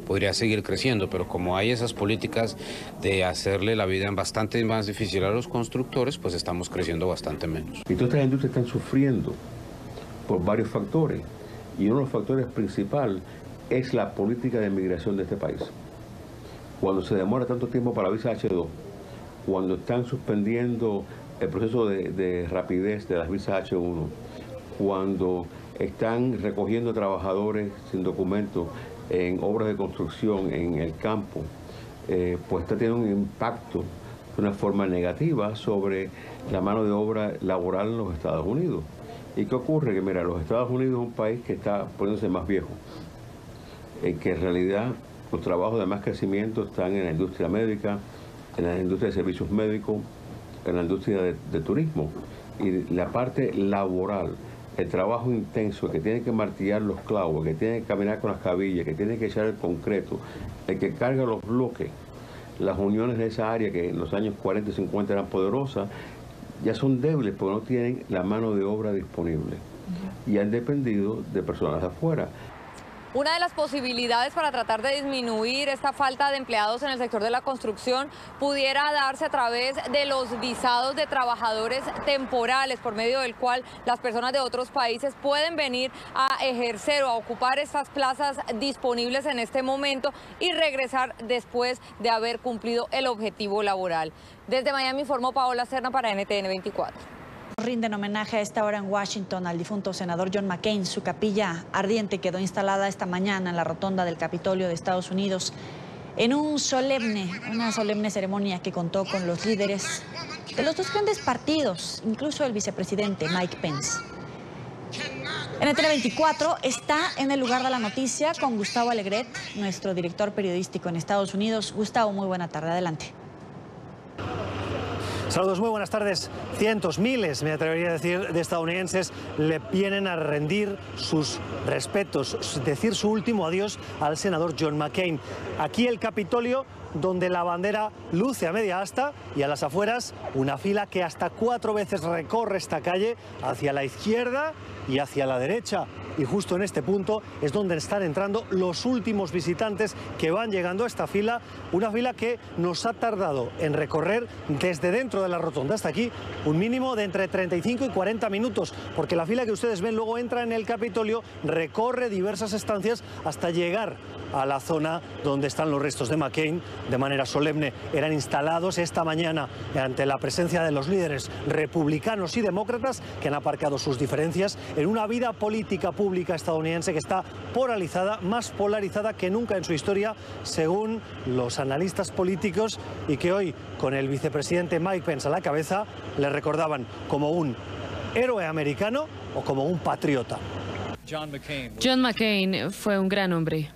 Podría seguir creciendo, pero como hay esas políticas de hacerle la vida bastante más difícil a los constructores, pues estamos creciendo bastante menos. Y todas estas industrias están sufriendo por varios factores, y uno de los factores principales es la política de migración de este país. Cuando se demora tanto tiempo para la visa H2, cuando están suspendiendo el proceso de rapidez de las visas H1, cuando están recogiendo trabajadores sin documentos en obras de construcción en el campo, pues está teniendo un impacto de una forma negativa sobre la mano de obra laboral en los Estados Unidos. ¿Y qué ocurre? Que mira, los Estados Unidos es un país que está poniéndose más viejo, que en realidad los trabajos de más crecimiento están en la industria médica, en la industria de servicios médicos, en la industria de turismo, y la parte laboral, el trabajo intenso, que tiene que martillar los clavos, que tiene que caminar con las cabillas, que tiene que echar el concreto, el que carga los bloques, las uniones de esa área que en los años 40 y 50 eran poderosas, ya son débiles porque no tienen la mano de obra disponible y han dependido de personas de afuera. Una de las posibilidades para tratar de disminuir esta falta de empleados en el sector de la construcción pudiera darse a través de los visados de trabajadores temporales, por medio del cual las personas de otros países pueden venir a ejercer o a ocupar estas plazas disponibles en este momento y regresar después de haber cumplido el objetivo laboral. Desde Miami informó Paola Serna para NTN 24. Rinden homenaje a esta hora en Washington al difunto senador John McCain. Su capilla ardiente quedó instalada esta mañana en la rotonda del Capitolio de Estados Unidos en una solemne ceremonia que contó con los líderes de los dos grandes partidos, incluso el vicepresidente Mike Pence. NTN 24 está en el lugar de la noticia con Gustavo Alegret, nuestro director periodístico en Estados Unidos. Gustavo, muy buena tarde. Adelante. Saludos, muy buenas tardes. Cientos, miles, me atrevería a decir, de estadounidenses le vienen a rendir sus respetos, decir su último adiós al senador John McCain. Aquí el Capitolio donde la bandera luce a media asta y a las afueras una fila que hasta 4 veces recorre esta calle hacia la izquierda y hacia la derecha. Y justo en este punto es donde están entrando los últimos visitantes que van llegando a esta fila, una fila que nos ha tardado en recorrer desde dentro de la rotonda hasta aquí un mínimo de entre 35 y 40 minutos, porque la fila que ustedes ven luego entra en el Capitolio, recorre diversas estancias hasta llegar a la zona donde están los restos de McCain. De manera solemne eran instalados esta mañana ante la presencia de los líderes republicanos y demócratas que han aparcado sus diferencias en una vida política pública estadounidense que está polarizada, más polarizada que nunca en su historia, según los analistas políticos, y que hoy, con el vicepresidente Mike Pence a la cabeza, le recordaban como un héroe americano o como un patriota. John McCain fue un gran hombre.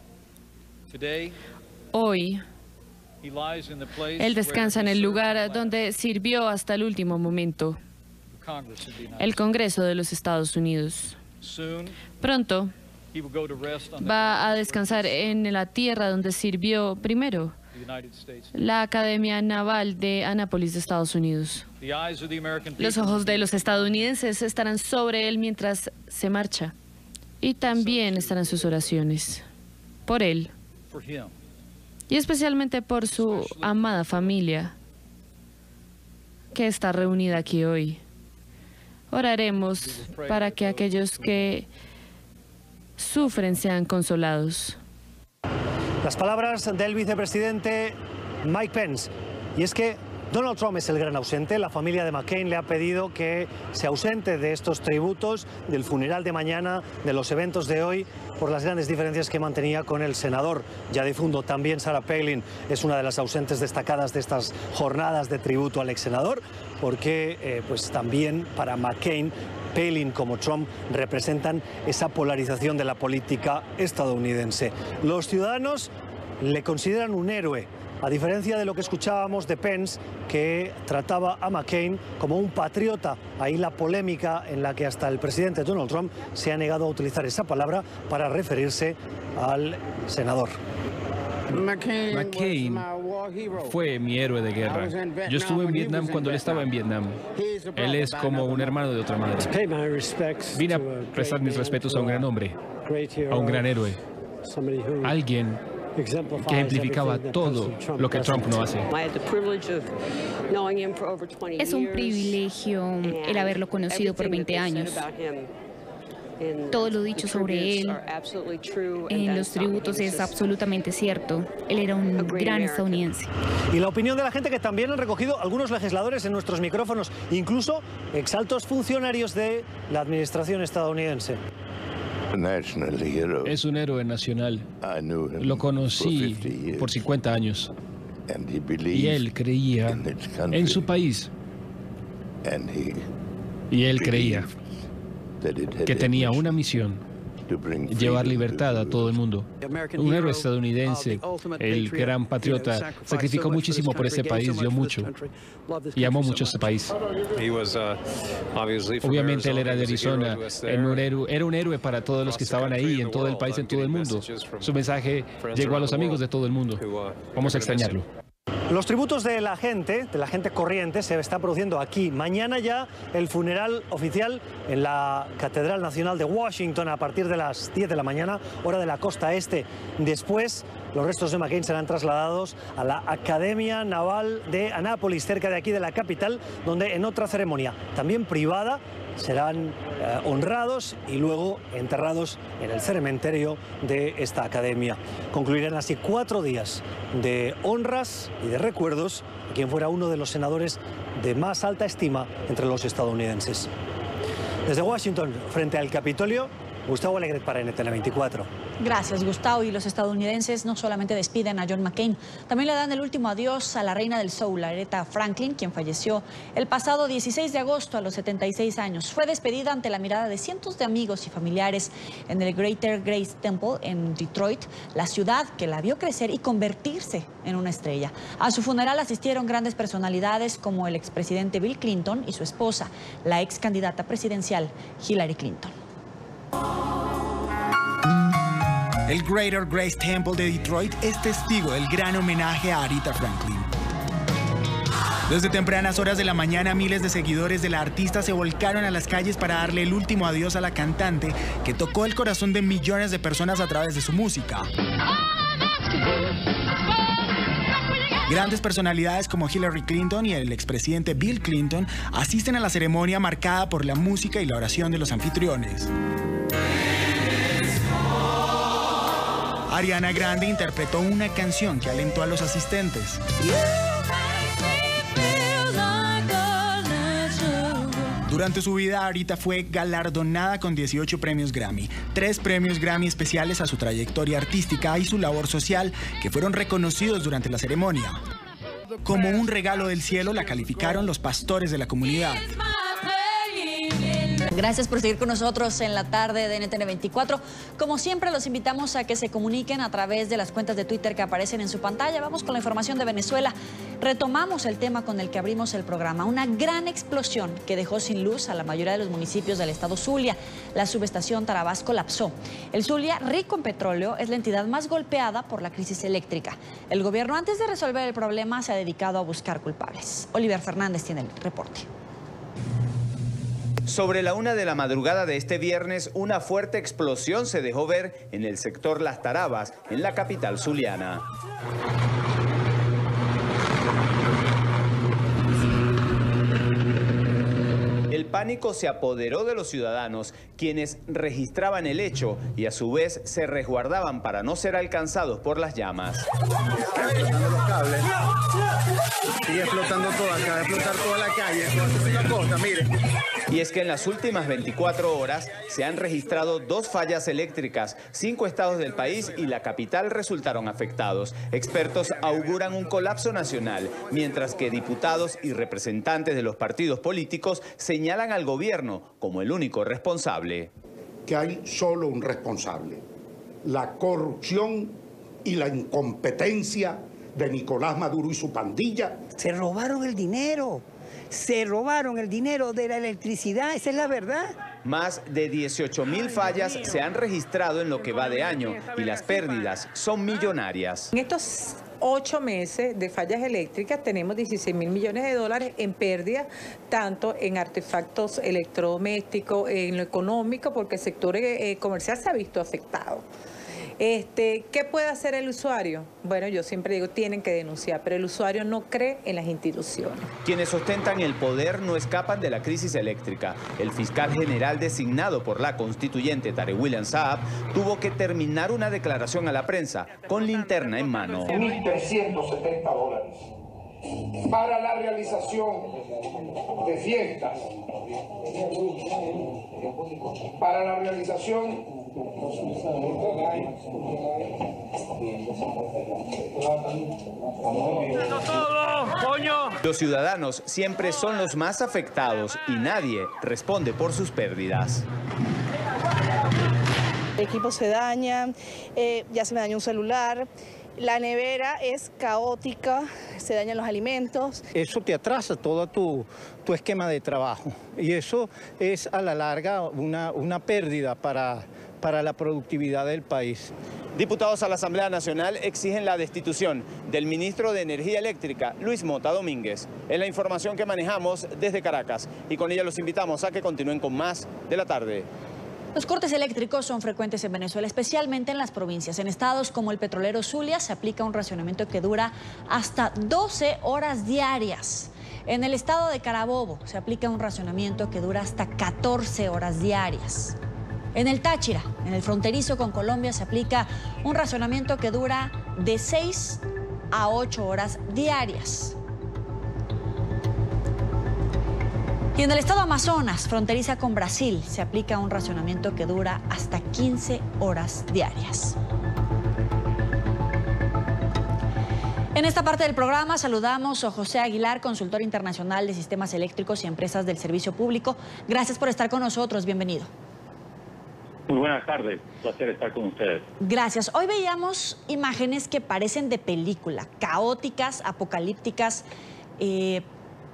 Hoy, él descansa en el lugar donde sirvió hasta el último momento, el Congreso de los Estados Unidos. Pronto va a descansar en la tierra donde sirvió primero, la Academia Naval de Annapolis de Estados Unidos. Los ojos de los estadounidenses estarán sobre él mientras se marcha, y también estarán sus oraciones por él y especialmente por su amada familia que está reunida aquí hoy. Oraremos para que aquellos que sufren sean consolados. Las palabras del vicepresidente Mike Pence, y es que Donald Trump es el gran ausente. La familia de McCain le ha pedido que se ausente de estos tributos, del funeral de mañana, de los eventos de hoy, por las grandes diferencias que mantenía con el senador ya difunto. También Sarah Palin es una de las ausentes destacadas de estas jornadas de tributo al ex senador, porque pues también para McCain, Palin como Trump representan esa polarización de la política estadounidense. Los ciudadanos le consideran un héroe, a diferencia de lo que escuchábamos de Pence, que trataba a McCain como un patriota. Ahí la polémica en la que hasta el presidente Donald Trump se ha negado a utilizar esa palabra para referirse al senador. McCain fue mi héroe de guerra. Yo estuve en Vietnam cuando él estaba en Vietnam. Él es como un hermano de otra madre. Vine a prestar mis respetos a un gran hombre, a un gran héroe, alguien que ejemplificaba todo lo que Trump no hace. Es un privilegio el haberlo conocido por 20 años. Todo lo dicho sobre él en los tributos es absolutamente cierto. Él era un gran estadounidense. Y la opinión de la gente, que también han recogido algunos legisladores en nuestros micrófonos, incluso exaltos funcionarios de la administración estadounidense. Es un héroe nacional. Lo conocí por 50 años. Y él creía en su país. Y él creía que tenía una misión: llevar libertad a todo el mundo. Un héroe estadounidense, el gran patriota, sacrificó muchísimo por ese país, dio mucho y amó mucho ese país. Obviamente él era de Arizona, era un héroe para todos los que estaban ahí, en todo el país, en todo el mundo. Su mensaje llegó a los amigos de todo el mundo. Vamos a extrañarlo. Los tributos de la gente corriente, se está produciendo aquí. Mañana ya el funeral oficial en la Catedral Nacional de Washington a partir de las 10 de la mañana, hora de la costa este. Después, los restos de McCain serán trasladados a la Academia Naval de Annapolis, cerca de aquí de la capital, donde en otra ceremonia, también privada, serán honrados y luego enterrados en el cementerio de esta academia. Concluirán así 4 días de honras y de recuerdos a quien fuera uno de los senadores de más alta estima entre los estadounidenses. Desde Washington, frente al Capitolio, Gustavo Alegret para NTN 24. Gracias, Gustavo. Y los estadounidenses no solamente despiden a John McCain, también le dan el último adiós a la reina del soul, Aretha Franklin, quien falleció el pasado 16 de agosto a los 76 años. Fue despedida ante la mirada de cientos de amigos y familiares en el Greater Grace Temple en Detroit, la ciudad que la vio crecer y convertirse en una estrella. A su funeral asistieron grandes personalidades como el expresidente Bill Clinton y su esposa, la ex candidata presidencial Hillary Clinton. El Greater Grace Temple de Detroit es testigo del gran homenaje a Aretha Franklin. Desde tempranas horas de la mañana, miles de seguidores de la artista se volcaron a las calles para darle el último adiós a la cantante, que tocó el corazón de millones de personas a través de su música. Grandes personalidades como Hillary Clinton y el expresidente Bill Clinton asisten a la ceremonia marcada por la música y la oración de los anfitriones. Ariana Grande interpretó una canción que alentó a los asistentes. Durante su vida, Aretha fue galardonada con 18 premios Grammy, 3 premios Grammy especiales a su trayectoria artística y su labor social, que fueron reconocidos durante la ceremonia. Como un regalo del cielo, la calificaron los pastores de la comunidad. Gracias por seguir con nosotros en la tarde de NTN 24. Como siempre, los invitamos a que se comuniquen a través de las cuentas de Twitter que aparecen en su pantalla. Vamos con la información de Venezuela. Retomamos el tema con el que abrimos el programa. Una gran explosión que dejó sin luz a la mayoría de los municipios del estado Zulia. La subestación Tarabás colapsó. El Zulia, rico en petróleo, es la entidad más golpeada por la crisis eléctrica. El gobierno, antes de resolver el problema, se ha dedicado a buscar culpables. Oliver Fernández tiene el reporte. Sobre la 1 de la madrugada de este viernes, una fuerte explosión se dejó ver en el sector Las Tarabas, en la capital zuliana. El pánico se apoderó de los ciudadanos, quienes registraban el hecho y a su vez se resguardaban para no ser alcanzados por las llamas. Explotando los cables. Sigue explotando todo acá, de explotar toda la calle. Una cosa, mire. Y es que en las últimas 24 horas se han registrado 2 fallas eléctricas. 5 estados del país y la capital resultaron afectados. Expertos auguran un colapso nacional, mientras que diputados y representantes de los partidos políticos señalan al gobierno como el único responsable. Que hay solo un responsable: la corrupción y la incompetencia de Nicolás Maduro y su pandilla. Se robaron el dinero. Se robaron el dinero de la electricidad, esa es la verdad. Más de 18.000 fallas se han registrado en lo que va de año y las pérdidas son millonarias. En estos 8 meses de fallas eléctricas tenemos 16.000 millones de dólares en pérdida, tanto en artefactos electrodomésticos, en lo económico, porque el sector comercial se ha visto afectado. ¿Qué puede hacer el usuario? Bueno, yo siempre digo, tienen que denunciar, pero el usuario no cree en las instituciones. Quienes ostentan el poder no escapan de la crisis eléctrica. El fiscal general designado por la constituyente Tarek William Saab tuvo que terminar una declaración a la prensa con linterna en mano. $1.370 para la realización de fiestas, para la realización Los ciudadanos siempre son los más afectados y nadie responde por sus pérdidas. El equipo se daña, ya se me dañó un celular. La nevera es caótica, se dañan los alimentos. Eso te atrasa todo tu esquema de trabajo y eso es a la larga una pérdida para la productividad del país. Diputados a la Asamblea Nacional exigen la destitución del ministro de Energía Eléctrica, Luis Mota Domínguez. Es la información que manejamos desde Caracas y con ella los invitamos a que continúen con más de la tarde. Los cortes eléctricos son frecuentes en Venezuela, especialmente en las provincias. En estados como el petrolero Zulia se aplica un racionamiento que dura hasta 12 horas diarias. En el estado de Carabobo se aplica un racionamiento que dura hasta 14 horas diarias. En el Táchira, en el fronterizo con Colombia, se aplica un racionamiento que dura de 6 a 8 horas diarias. Y en el estado Amazonas, fronteriza con Brasil, se aplica un racionamiento que dura hasta 15 horas diarias. En esta parte del programa saludamos a José Aguilar, consultor internacional de sistemas eléctricos y empresas del servicio público. Gracias por estar con nosotros, bienvenido. Muy buenas tardes, un placer estar con ustedes. Gracias. Hoy veíamos imágenes que parecen de película, caóticas, apocalípticas,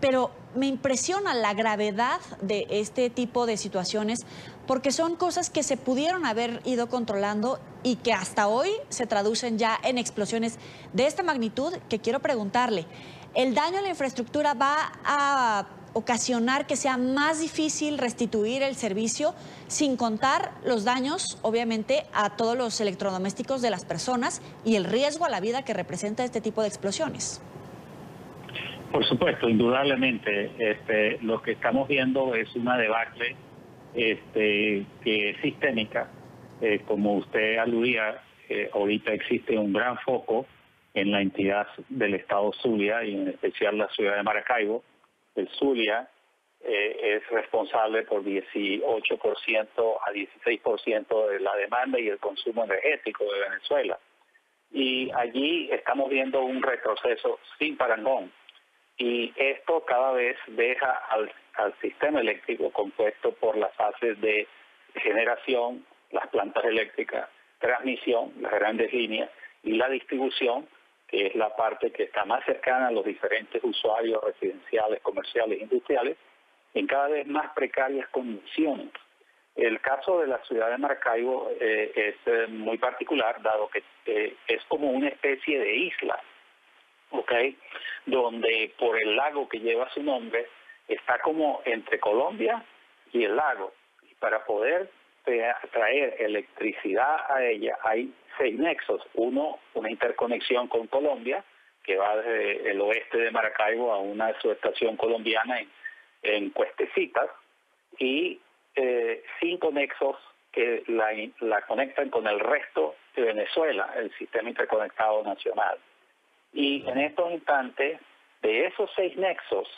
pero me impresiona la gravedad de este tipo de situaciones porque son cosas que se pudieron haber ido controlando y que hasta hoy se traducen ya en explosiones de esta magnitud que quiero preguntarle. ¿El daño a la infraestructura va a ocasionar que sea más difícil restituir el servicio, sin contar los daños, obviamente, a todos los electrodomésticos de las personas y el riesgo a la vida que representa este tipo de explosiones? Por supuesto, indudablemente, lo que estamos viendo es una debacle que es sistémica. Como usted aludía, ahorita existe un gran foco en la entidad del estado Zulia y en especial la ciudad de Maracaibo. El Zulia es responsable por 18% a 16% de la demanda y el consumo energético de Venezuela. Y allí estamos viendo un retroceso sin parangón. Y esto cada vez deja al sistema eléctrico compuesto por las fases de generación, las plantas eléctricas, transmisión, las grandes líneas y la distribución, que es la parte que está más cercana a los diferentes usuarios residenciales, comerciales, industriales, en cada vez más precarias condiciones. El caso de la ciudad de Maracaibo es muy particular, dado que es como una especie de isla, ¿okay? Donde por el lago que lleva su nombre está como entre Colombia y el lago. Y para poder traer electricidad a ella hay 6 nexos. Uno, una interconexión con Colombia, que va desde el oeste de Maracaibo a una subestación colombiana en Cuestecitas, y 5 nexos que la conectan con el resto de Venezuela, el sistema interconectado nacional. Y en estos instantes, de esos 6 nexos,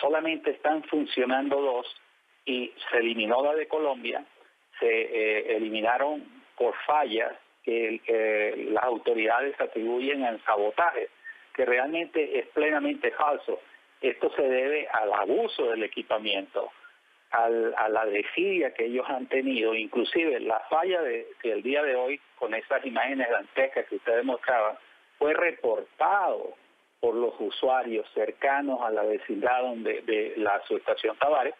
solamente están funcionando 2 y se eliminó la de Colombia. Se eliminaron por fallas que las autoridades atribuyen en sabotaje, que realmente es plenamente falso. Esto se debe al abuso del equipamiento, a la desidia que ellos han tenido, inclusive la falla del día de hoy, con esas imágenes dantescas que ustedes mostraban, fue reportado por los usuarios cercanos a la vecindad de la subestación Tavares,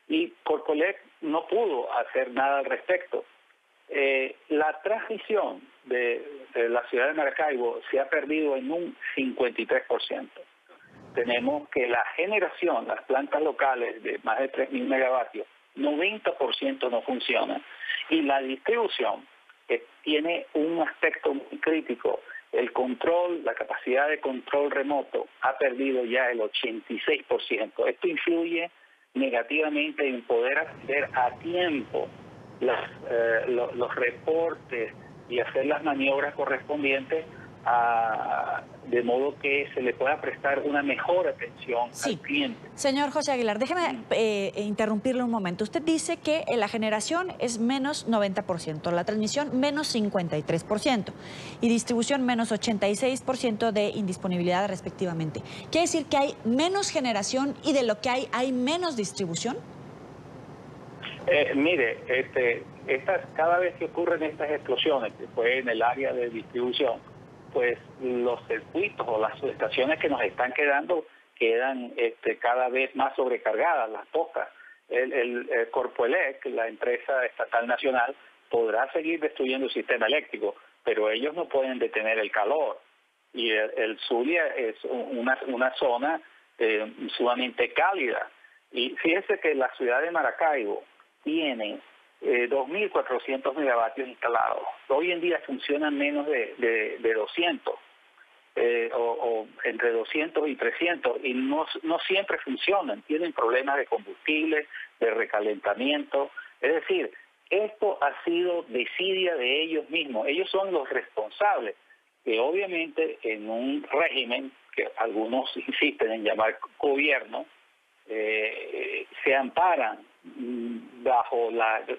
y Corpoelec no pudo hacer nada al respecto. La transmisión de la ciudad de Maracaibo se ha perdido en un 53%. Tenemos que la generación, las plantas locales de más de 3.000 megavatios, 90% no funcionan. Y la distribución tiene un aspecto muy crítico. El control, la capacidad de control remoto ha perdido ya el 86%. Esto influye negativamente en poder acceder a tiempo los reportes y hacer las maniobras correspondientes de modo que se le pueda prestar una mejor atención al cliente. Señor José Aguilar, déjeme interrumpirle un momento. Usted dice que la generación es menos 90%, la transmisión menos 53% y distribución menos 86% de indisponibilidad respectivamente. ¿Quiere decir que hay menos generación y de lo que hay menos distribución? Mire, cada vez que ocurren estas explosiones, que fue en el área de distribución, pues los circuitos o las subestaciones que nos están quedan cada vez más sobrecargadas, las postas. El Corpoelec, la empresa estatal nacional, podrá seguir destruyendo el sistema eléctrico, pero ellos no pueden detener el calor. Y el Zulia es una zona sumamente cálida. Y fíjese que la ciudad de Maracaibo tiene 2.400 megavatios instalados. Hoy en día funcionan menos de 200, o entre 200 y 300, y no siempre funcionan. Tienen problemas de combustible, de recalentamiento. Es decir, esto ha sido desidia de ellos mismos. Ellos son los responsables, que obviamente en un régimen que algunos insisten en llamar gobierno, se amparan bajo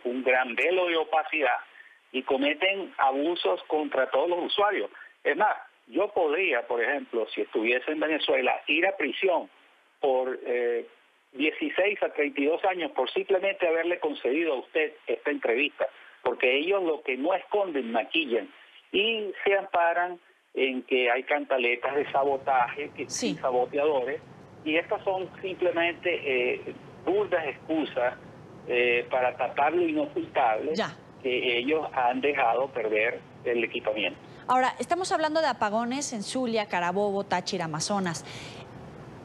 un gran velo de opacidad y cometen abusos contra todos los usuarios. Es más, yo podría, por ejemplo, si estuviese en Venezuela, ir a prisión por 16 a 32 años por simplemente haberle concedido a usted esta entrevista, porque ellos lo que no esconden, maquillan, y se amparan en que hay cantaletas de sabotaje, saboteadores, Y estas son simplemente burdas excusas para tapar lo inocultable que ellos han dejado perder el equipamiento. Ahora, estamos hablando de apagones en Zulia, Carabobo, Táchira, Amazonas.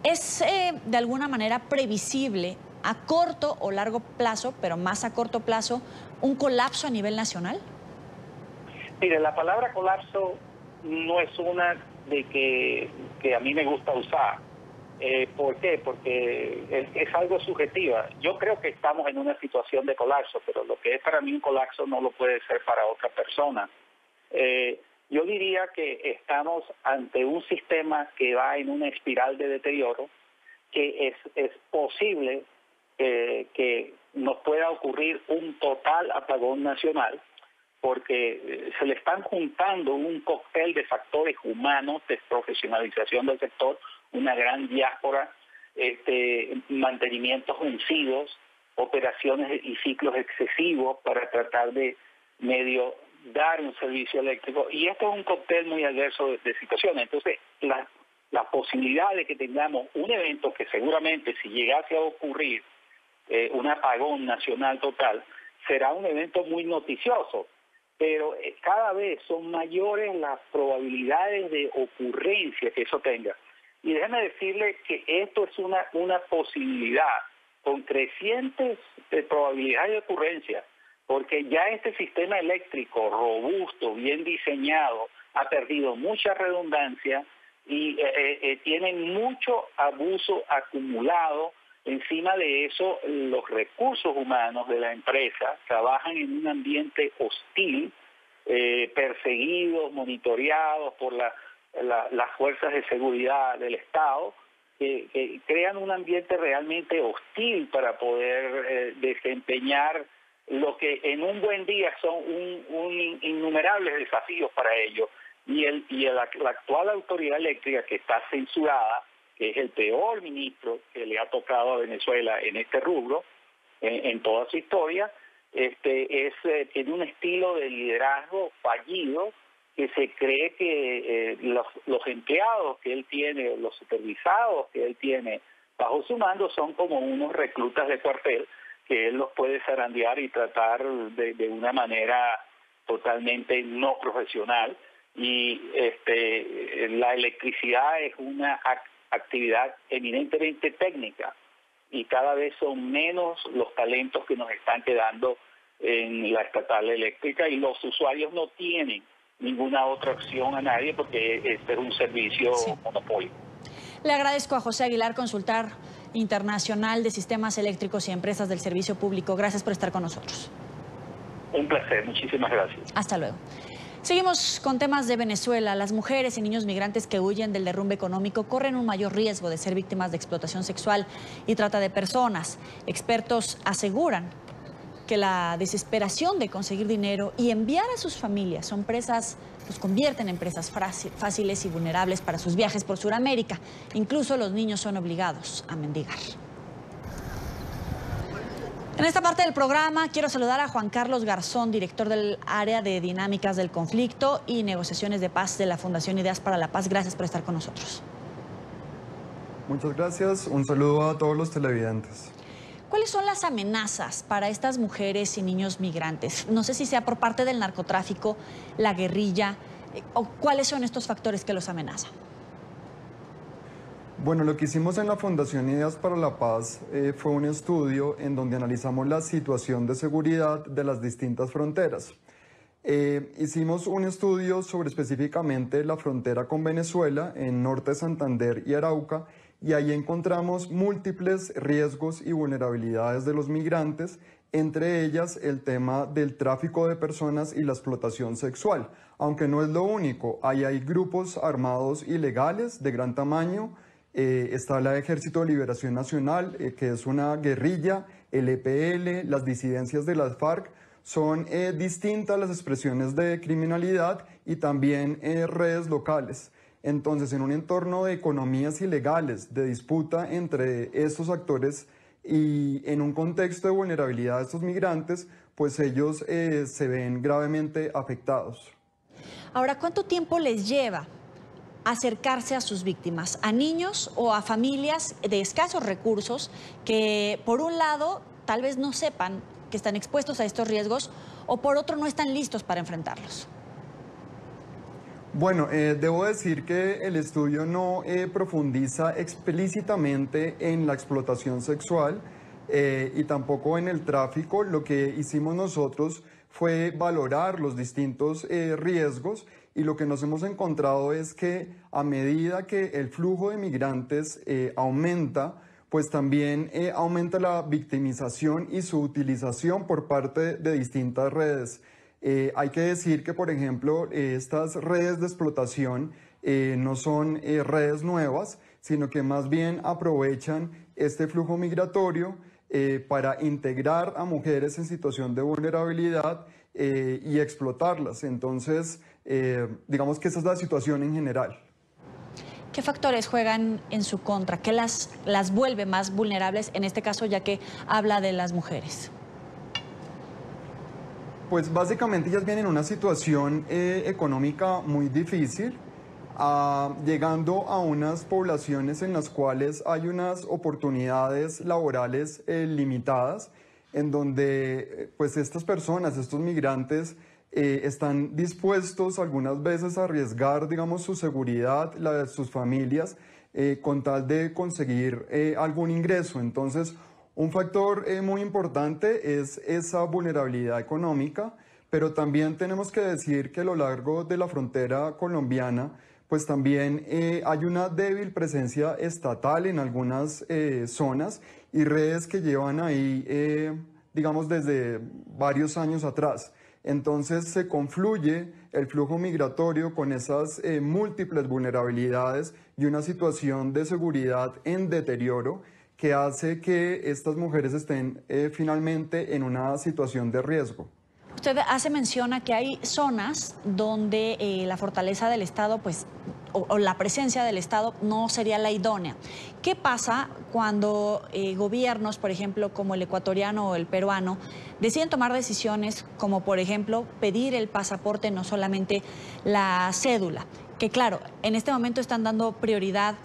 ¿Es de alguna manera previsible a corto o largo plazo, pero más a corto plazo, un colapso a nivel nacional? Mire, la palabra colapso no es una de que a mí me gusta usar. ¿Por qué? Porque es algo subjetiva. Yo creo que estamos en una situación de colapso, pero lo que es para mí un colapso no lo puede ser para otra persona. Yo diría que estamos ante un sistema que va en una espiral de deterioro, que es posible que nos pueda ocurrir un total apagón nacional, porque se le están juntando un cóctel de factores humanos, desprofesionalización del sector, una gran diáspora, mantenimientos vencidos, operaciones y ciclos excesivos para tratar de medio dar un servicio eléctrico, y esto es un cóctel muy adverso de situaciones. Entonces, la posibilidad de que tengamos un evento que seguramente, si llegase a ocurrir un apagón nacional total, será un evento muy noticioso, pero cada vez son mayores las probabilidades de ocurrencia que eso tenga. Y déjeme decirle que esto es una posibilidad con crecientes probabilidades de ocurrencia, porque ya este sistema eléctrico robusto, bien diseñado, ha perdido mucha redundancia y tiene mucho abuso acumulado. Encima de eso, los recursos humanos de la empresa trabajan en un ambiente hostil, perseguidos, monitoreados por las fuerzas de seguridad del Estado, que crean un ambiente realmente hostil para poder desempeñar lo que en un buen día son innumerables desafíos para ellos. La actual autoridad eléctrica, que está censurada, que es el peor ministro que le ha tocado a Venezuela en este rubro, en toda su historia, tiene un estilo de liderazgo fallido, que se cree que los empleados que él tiene, los supervisados que él tiene bajo su mando, son como unos reclutas de cuartel, que él los puede zarandear y tratar de una manera totalmente no profesional. Y la electricidad es una actividad eminentemente técnica, y cada vez son menos los talentos que nos están quedando en la estatal eléctrica, y los usuarios no tienen ninguna otra opción a nadie, porque este es un servicio monopolio. Le agradezco a José Aguilar, consultor internacional de sistemas eléctricos y empresas del servicio público. Gracias por estar con nosotros. Un placer, muchísimas gracias. Hasta luego. Seguimos con temas de Venezuela. Las mujeres y niños migrantes que huyen del derrumbe económico corren un mayor riesgo de ser víctimas de explotación sexual y trata de personas. Expertos aseguran que la desesperación de conseguir dinero y enviar a sus familias los convierten en presas fáciles y vulnerables para sus viajes por Sudamérica. Incluso los niños son obligados a mendigar. En esta parte del programa quiero saludar a Juan Carlos Garzón, director del área de dinámicas del conflicto y negociaciones de paz de la Fundación Ideas para la Paz. Gracias por estar con nosotros. Muchas gracias. Un saludo a todos los televidentes. ¿Cuáles son las amenazas para estas mujeres y niños migrantes? No sé si sea por parte del narcotráfico, la guerrilla, o cuáles son estos factores que los amenazan. Bueno, lo que hicimos en la Fundación Ideas para la Paz fue un estudio en donde analizamos la situación de seguridad de las distintas fronteras. Hicimos un estudio sobre específicamente la frontera con Venezuela, en Norte Santander y Arauca, y ahí encontramos múltiples riesgos y vulnerabilidades de los migrantes, entre ellas el tema del tráfico de personas y la explotación sexual. Aunque no es lo único, ahí hay grupos armados ilegales de gran tamaño. Está el Ejército de Liberación Nacional, que es una guerrilla, el EPL, las disidencias de las FARC. Son distintas las expresiones de criminalidad y también redes locales. Entonces, en un entorno de economías ilegales, de disputa entre estos actores y en un contexto de vulnerabilidad de estos migrantes, pues ellos se ven gravemente afectados. Ahora, ¿cuánto tiempo les lleva acercarse a sus víctimas, a niños o a familias de escasos recursos que, por un lado, tal vez no sepan que están expuestos a estos riesgos o por otro no están listos para enfrentarlos? Bueno, debo decir que el estudio no profundiza explícitamente en la explotación sexual y tampoco en el tráfico. Lo que hicimos nosotros fue valorar los distintos riesgos y lo que nos hemos encontrado es que a medida que el flujo de migrantes aumenta, pues también aumenta la victimización y su utilización por parte de distintas redes. Hay que decir que, por ejemplo, estas redes de explotación no son redes nuevas, sino que más bien aprovechan este flujo migratorio para integrar a mujeres en situación de vulnerabilidad y explotarlas. Entonces, digamos que esa es la situación en general. ¿Qué factores juegan en su contra? ¿Qué las vuelve más vulnerables, en este caso, ya que habla de las mujeres? Pues básicamente ellas vienen en una situación económica muy difícil, llegando a unas poblaciones en las cuales hay unas oportunidades laborales limitadas, en donde pues estas personas, estos migrantes, están dispuestos algunas veces a arriesgar, digamos, su seguridad, la de sus familias, con tal de conseguir algún ingreso. Entonces, un factor muy importante es esa vulnerabilidad económica, pero también tenemos que decir que a lo largo de la frontera colombiana, pues también hay una débil presencia estatal en algunas zonas y redes que llevan ahí, digamos, desde varios años atrás. Entonces se confluye el flujo migratorio con esas múltiples vulnerabilidades y una situación de seguridad en deterioro que hace que estas mujeres estén finalmente en una situación de riesgo. Usted hace mención a que hay zonas donde la fortaleza del Estado, pues, o la presencia del Estado no sería la idónea. ¿Qué pasa cuando gobiernos, por ejemplo, como el ecuatoriano o el peruano, deciden tomar decisiones como, por ejemplo, pedir el pasaporte, no solamente la cédula? Que claro, en este momento están dando prioridad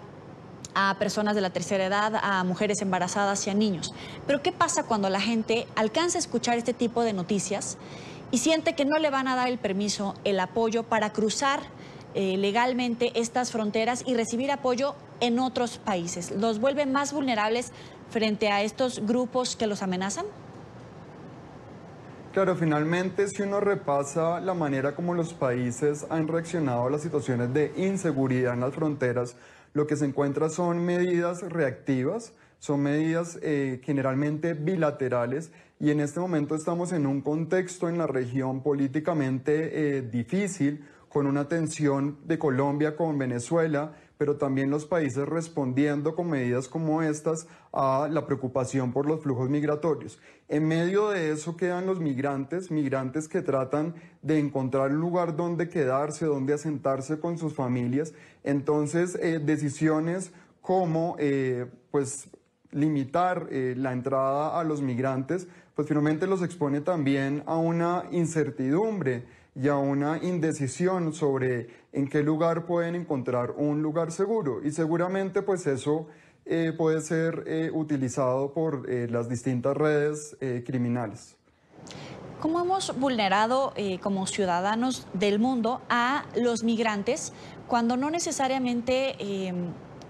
a personas de la tercera edad, a mujeres embarazadas y a niños. Pero ¿qué pasa cuando la gente alcanza a escuchar este tipo de noticias y siente que no le van a dar el permiso, el apoyo para cruzar legalmente estas fronteras y recibir apoyo en otros países? ¿Los vuelve más vulnerables frente a estos grupos que los amenazan? Claro, finalmente, si uno repasa la manera como los países han reaccionado a las situaciones de inseguridad en las fronteras, lo que se encuentra son medidas reactivas, son medidas generalmente bilaterales, y en este momento estamos en un contexto en la región políticamente difícil, con una tensión de Colombia con Venezuela, pero también los países respondiendo con medidas como estas a la preocupación por los flujos migratorios. En medio de eso quedan los migrantes que tratan de encontrar un lugar donde quedarse, donde asentarse con sus familias. Entonces, decisiones como pues limitar la entrada a los migrantes, pues finalmente los expone también a una incertidumbre y a una indecisión sobre en qué lugar pueden encontrar un lugar seguro. Y seguramente pues eso puede ser utilizado por las distintas redes criminales. ¿Cómo hemos vulnerado como ciudadanos del mundo a los migrantes cuando no necesariamente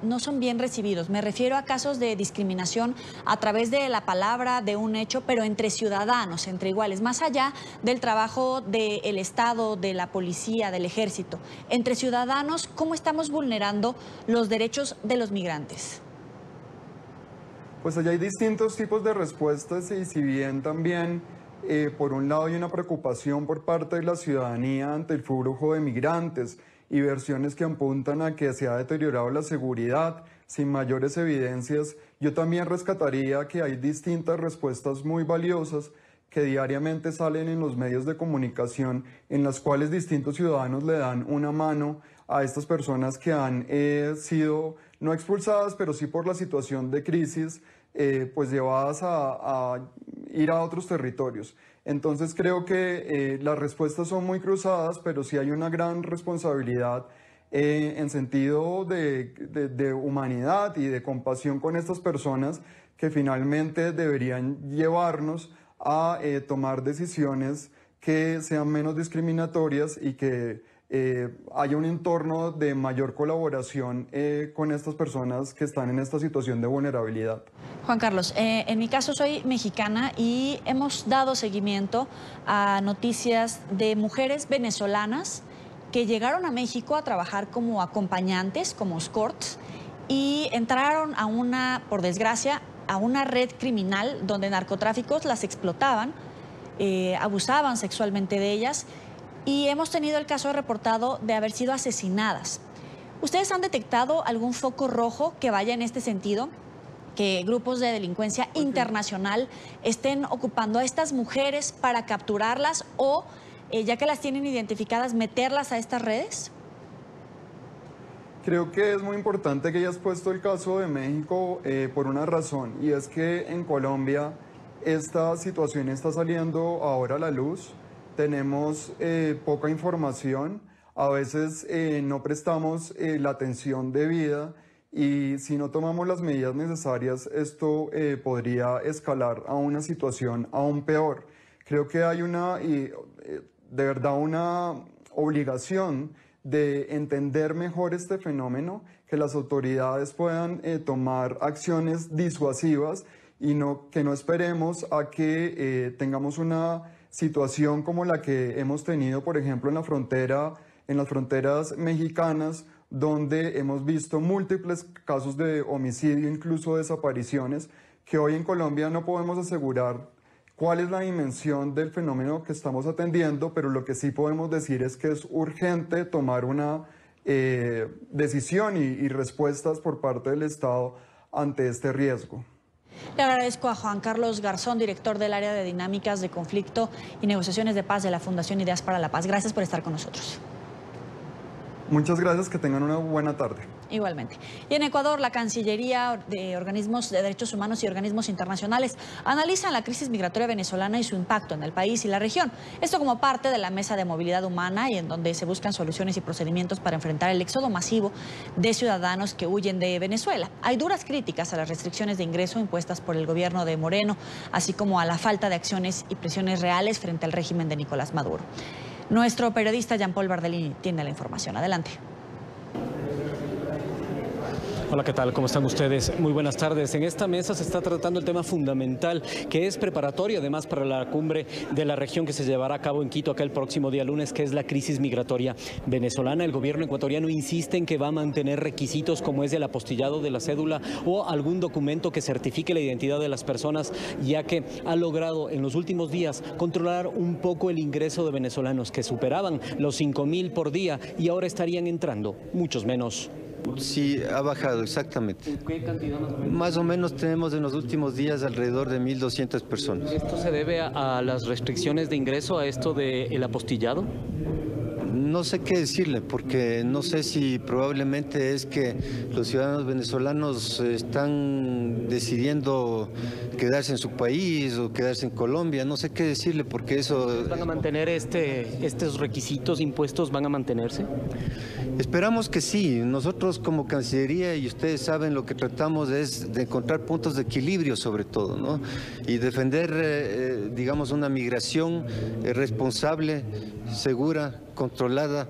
no son bien recibidos? Me refiero a casos de discriminación a través de la palabra, de un hecho, pero entre ciudadanos, entre iguales, más allá del trabajo del Estado, de la policía, del ejército. Entre ciudadanos, ¿cómo estamos vulnerando los derechos de los migrantes? Pues allá hay distintos tipos de respuestas y si bien también por un lado hay una preocupación por parte de la ciudadanía ante el flujo de migrantes y versiones que apuntan a que se ha deteriorado la seguridad sin mayores evidencias, yo también rescataría que hay distintas respuestas muy valiosas que diariamente salen en los medios de comunicación, en las cuales distintos ciudadanos le dan una mano a estas personas que han sido no expulsadas, pero sí por la situación de crisis, pues llevadas a ir a otros territorios. Entonces creo que las respuestas son muy cruzadas, pero sí hay una gran responsabilidad en sentido de humanidad y de compasión con estas personas que finalmente deberían llevarnos a tomar decisiones que sean menos discriminatorias y que haya un entorno de mayor colaboración con estas personas que están en esta situación de vulnerabilidad. Juan Carlos, en mi caso soy mexicana y hemos dado seguimiento a noticias de mujeres venezolanas que llegaron a México a trabajar como acompañantes, como escorts, y entraron a una, por desgracia, a una red criminal donde narcotráficos las explotaban, abusaban sexualmente de ellas, y hemos tenido el caso reportado de haber sido asesinadas. ¿Ustedes han detectado algún foco rojo que vaya en este sentido? Que grupos de delincuencia internacional estén ocupando a estas mujeres para capturarlas o, ya que las tienen identificadas, meterlas a estas redes? Creo que es muy importante que hayas puesto el caso de México por una razón, y es que en Colombia esta situación está saliendo ahora a la luz. Tenemos poca información, a veces no prestamos la atención debida y si no tomamos las medidas necesarias esto podría escalar a una situación aún peor. Creo que hay de verdad una obligación de entender mejor este fenómeno, que las autoridades puedan tomar acciones disuasivas y que no esperemos a que tengamos una situación como la que hemos tenido, por ejemplo, en las fronteras mexicanas, donde hemos visto múltiples casos de homicidio, incluso desapariciones, que hoy en Colombia no podemos asegurar cuál es la dimensión del fenómeno que estamos atendiendo, pero lo que sí podemos decir es que es urgente tomar una decisión y respuestas por parte del Estado ante este riesgo. Le agradezco a Juan Carlos Garzón, director del área de dinámicas de conflicto y negociaciones de paz de la Fundación Ideas para la Paz. Gracias por estar con nosotros. Muchas gracias, que tengan una buena tarde. Igualmente. Y en Ecuador, la Cancillería de Organismos de Derechos Humanos y organismos internacionales analizan la crisis migratoria venezolana y su impacto en el país y la región. Esto como parte de la Mesa de Movilidad Humana y en donde se buscan soluciones y procedimientos para enfrentar el éxodo masivo de ciudadanos que huyen de Venezuela. Hay duras críticas a las restricciones de ingreso impuestas por el gobierno de Moreno, así como a la falta de acciones y presiones reales frente al régimen de Nicolás Maduro. Nuestro periodista Jean-Paul Bardellini tiene la información. Adelante. Hola, ¿qué tal? ¿Cómo están ustedes? Muy buenas tardes. En esta mesa se está tratando el tema fundamental, que es preparatorio además para la cumbre de la región que se llevará a cabo en Quito acá el próximo día lunes, que es la crisis migratoria venezolana. El gobierno ecuatoriano insiste en que va a mantener requisitos como es el apostillado de la cédula o algún documento que certifique la identidad de las personas, ya que ha logrado en los últimos días controlar un poco el ingreso de venezolanos que superaban los 5.000 por día y ahora estarían entrando muchos menos. Sí, ha bajado, exactamente. ¿Qué cantidad más o menos? Más o menos tenemos en los últimos días alrededor de 1.200 personas. ¿Esto se debe a las restricciones de ingreso, a esto del apostillado? No sé qué decirle, porque no sé si probablemente es que los ciudadanos venezolanos están decidiendo quedarse en su país o quedarse en Colombia. No sé qué decirle, porque eso... ¿Van a mantener estos requisitos impuestos, van a mantenerse? Esperamos que sí. Nosotros como Cancillería, y ustedes saben, lo que tratamos es de encontrar puntos de equilibrio sobre todo, ¿no? Y defender, digamos, una migración responsable, segura, controlada.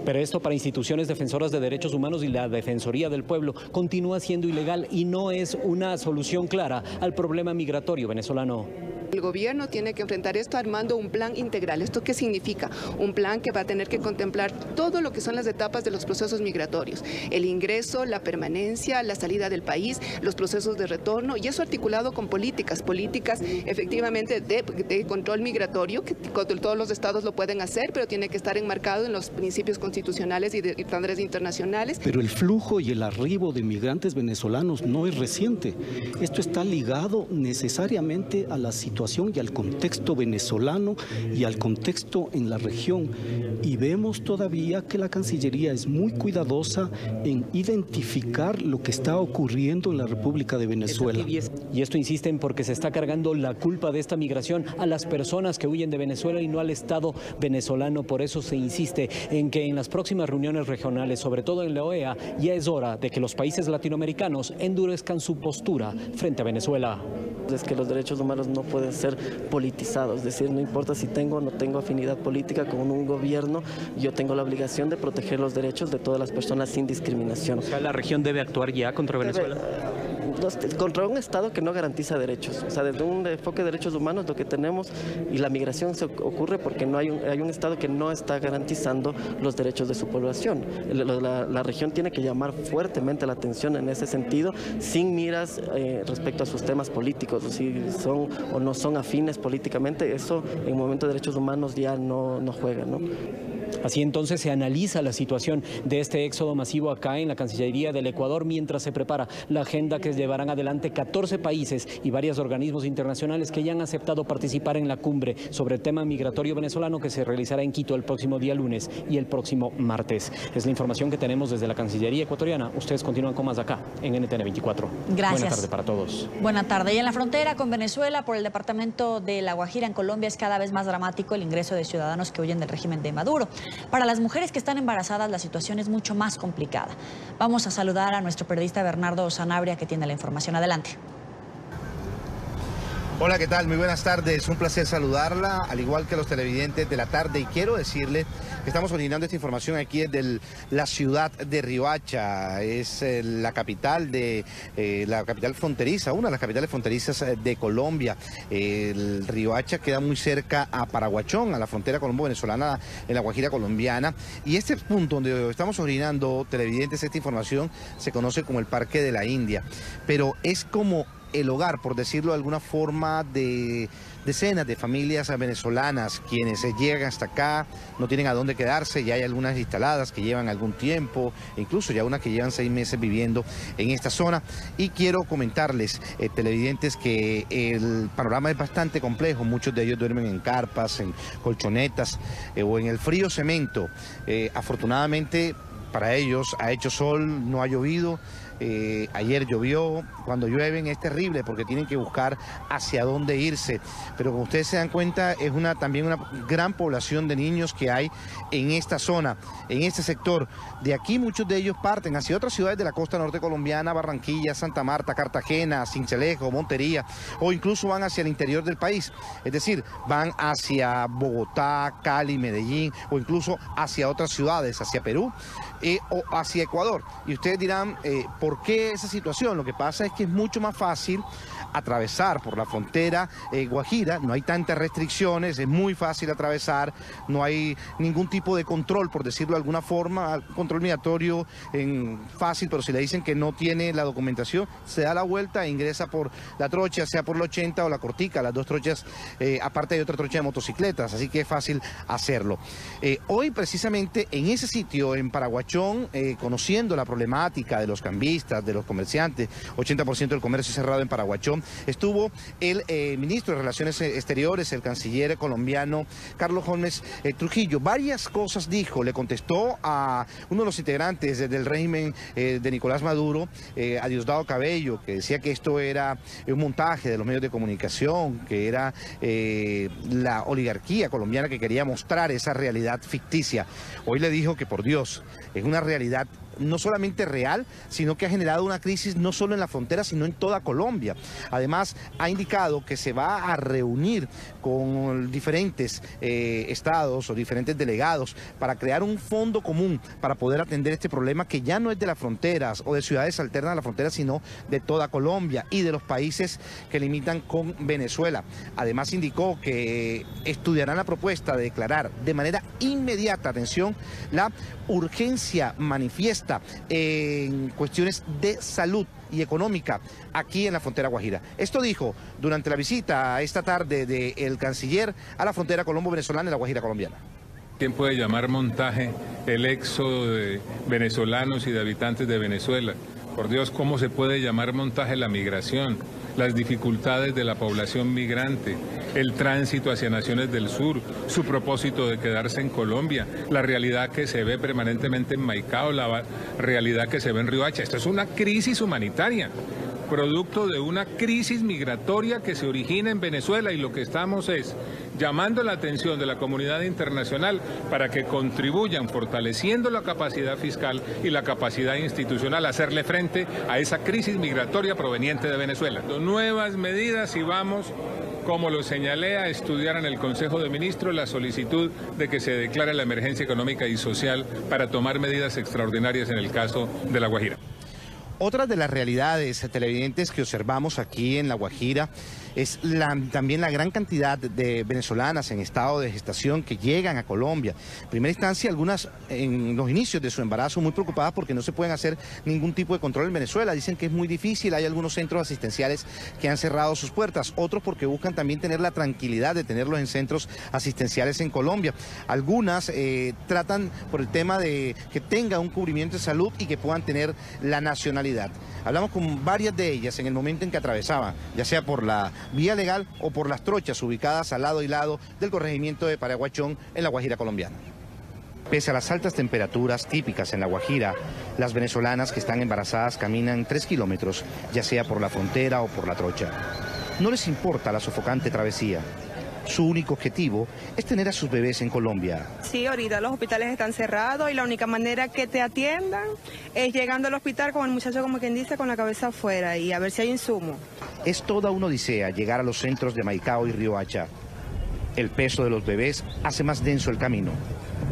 Pero esto para instituciones defensoras de derechos humanos y la Defensoría del Pueblo continúa siendo ilegal y no es una solución clara al problema migratorio venezolano. El gobierno tiene que enfrentar esto armando un plan integral. ¿Esto qué significa? Un plan que va a tener que contemplar todo lo que son las etapas de los procesos migratorios. El ingreso, la permanencia, la salida del país, los procesos de retorno, y eso articulado con políticas efectivamente de control migratorio, que todos los estados lo pueden hacer, pero tiene que estar enmarcado en los principios constitucionales y de estándares internacionales. Pero el flujo y el arribo de migrantes venezolanos no es reciente. Esto está ligado necesariamente a la situación situación y al contexto venezolano y al contexto en la región. Y vemos todavía que la Cancillería es muy cuidadosa en identificar lo que está ocurriendo en la República de Venezuela. Y esto insisten porque se está cargando la culpa de esta migración a las personas que huyen de Venezuela y no al Estado venezolano. Por eso se insiste en que en las próximas reuniones regionales, sobre todo en la OEA, ya es hora de que los países latinoamericanos endurezcan su postura frente a Venezuela. Es que los derechos humanos no pueden ser politizados, es decir, no importa si tengo o no tengo afinidad política con un gobierno, yo tengo la obligación de proteger los derechos de todas las personas sin discriminación. O sea, ¿la región debe actuar ya contra Venezuela? Contra un Estado que no garantiza derechos. O sea, desde un enfoque de derechos humanos lo que tenemos, y la migración se ocurre porque no hay un Estado que no está garantizando los derechos de su población. La región tiene que llamar fuertemente la atención en ese sentido, sin miras respecto a sus temas políticos, si son o no son afines políticamente. Eso en momento de derechos humanos ya no juega, ¿no? Así entonces se analiza la situación de este éxodo masivo acá en la Cancillería del Ecuador mientras se prepara la agenda que llevarán adelante 14 países y varios organismos internacionales que ya han aceptado participar en la cumbre sobre el tema migratorio venezolano que se realizará en Quito el próximo día lunes y el próximo martes. Es la información que tenemos desde la Cancillería ecuatoriana. Ustedes continúan con más acá en NTN 24. Gracias. Buena tarde para todos. Buena tarde. Y en la frontera con Venezuela, por el departamento de La Guajira, en Colombia, es cada vez más dramático el ingreso de ciudadanos que huyen del régimen de Maduro. Para las mujeres que están embarazadas, la situación es mucho más complicada. Vamos a saludar a nuestro periodista Bernardo Sanabria, que tiene la información. Adelante. Hola, ¿qué tal? Muy buenas tardes. Un placer saludarla, al igual que los televidentes de la tarde. Y quiero decirle que estamos originando esta información aquí desde la ciudad de Riohacha. Es la capital la capital fronteriza, una de las capitales fronterizas de Colombia. El Riohacha queda muy cerca a Paraguachón, a la frontera colombo-venezolana en la Guajira colombiana. Y este punto donde estamos originando, televidentes, esta información se conoce como el Parque de la India. Pero es como el hogar, por decirlo de alguna forma, de decenas de familias venezolanas quienes llegan hasta acá, no tienen a dónde quedarse. Ya hay algunas instaladas que llevan algún tiempo, incluso ya unas que llevan 6 meses viviendo en esta zona. Y quiero comentarles, televidentes, que el panorama es bastante complejo. Muchos de ellos duermen en carpas, en colchonetas o en el frío cemento. Afortunadamente para ellos ha hecho sol, no ha llovido. Ayer llovió. Cuando llueven es terrible porque tienen que buscar hacia dónde irse. Pero como ustedes se dan cuenta, es también una gran población de niños que hay en esta zona, en este sector. De aquí muchos de ellos parten hacia otras ciudades de la costa norte colombiana: Barranquilla, Santa Marta, Cartagena, Sincelejo, Montería, o incluso van hacia el interior del país. Es decir, van hacia Bogotá, Cali, Medellín, o incluso hacia otras ciudades, hacia Perú o hacia Ecuador. Y ustedes dirán, ¿por qué esa situación? Lo que pasa es que es mucho más fácil atravesar por la frontera Guajira, no hay tantas restricciones, es muy fácil atravesar, no hay ningún tipo de control, por decirlo de alguna forma, control migratorio fácil, pero si le dicen que no tiene la documentación, se da la vuelta e ingresa por la trocha, sea por la 80 o la Cortica, las dos trochas, aparte hay otra trocha de motocicletas, así que es fácil hacerlo. Hoy precisamente en ese sitio, en Paraguachón, conociendo la problemática de los cambistas, de los comerciantes, 80% del comercio cerrado en Paraguachón, estuvo el ministro de Relaciones Exteriores, el canciller colombiano Carlos Holmes Trujillo. Varias cosas dijo, le contestó a uno de los integrantes del régimen de Nicolás Maduro, a Diosdado Cabello, que decía que esto era un montaje de los medios de comunicación, que era la oligarquía colombiana que quería mostrar esa realidad ficticia. Hoy le dijo que, por Dios, es una realidad no solamente real, sino que ha generado una crisis no solo en la frontera, sino en toda Colombia. Además, ha indicado que se va a reunir con diferentes estados o diferentes delegados para crear un fondo común para poder atender este problema, que ya no es de las fronteras o de ciudades alternas a la frontera, sino de toda Colombia y de los países que limitan con Venezuela. Además, indicó que estudiarán la propuesta de declarar de manera inmediata, atención, la urgencia manifiesta en cuestiones de salud y económica aquí en la frontera Guajira. Esto dijo durante la visita esta tarde del canciller a la frontera colombo-venezolana en la Guajira colombiana. ¿Quién puede llamar montaje el éxodo de venezolanos y de habitantes de Venezuela? Por Dios, ¿cómo se puede llamar montaje la migración? las dificultades de la población migrante, el tránsito hacia naciones del sur, su propósito de quedarse en Colombia, la realidad que se ve permanentemente en Maicao, la realidad que se ve en Riohacha. Esto es una crisis humanitaria, producto de una crisis migratoria que se origina en Venezuela, y lo que estamos es llamando la atención de la comunidad internacional para que contribuyan fortaleciendo la capacidad fiscal y la capacidad institucional a hacerle frente a esa crisis migratoria proveniente de Venezuela. Nuevas medidas y vamos, como lo señalé, a estudiar en el Consejo de Ministros la solicitud de que se declare la emergencia económica y social para tomar medidas extraordinarias en el caso de La Guajira. Otra de las realidades televidentes que observamos aquí en La Guajira es también la gran cantidad de venezolanas en estado de gestación que llegan a Colombia. En primera instancia, algunas en los inicios de su embarazo muy preocupadas porque no se pueden hacer ningún tipo de control en Venezuela. Dicen que es muy difícil, hay algunos centros asistenciales que han cerrado sus puertas, otros porque buscan también tener la tranquilidad de tenerlos en centros asistenciales en Colombia. Algunas tratan por el tema de que tenga un cubrimiento de salud y que puedan tener la nacionalidad. Hablamos con varias de ellas en el momento en que atravesaban, ya sea por la vía legal o por las trochas ubicadas al lado y lado del corregimiento de Paraguachón en La Guajira colombiana. Pese a las altas temperaturas típicas en La Guajira, las venezolanas que están embarazadas caminan 3 kilómetros, ya sea por la frontera o por la trocha. No les importa la sofocante travesía. Su único objetivo es tener a sus bebés en Colombia. Sí, ahorita los hospitales están cerrados y la única manera que te atiendan es llegando al hospital con el muchacho, como quien dice, con la cabeza afuera y a ver si hay insumo. Es toda una odisea llegar a los centros de Maicao y Riohacha. El peso de los bebés hace más denso el camino.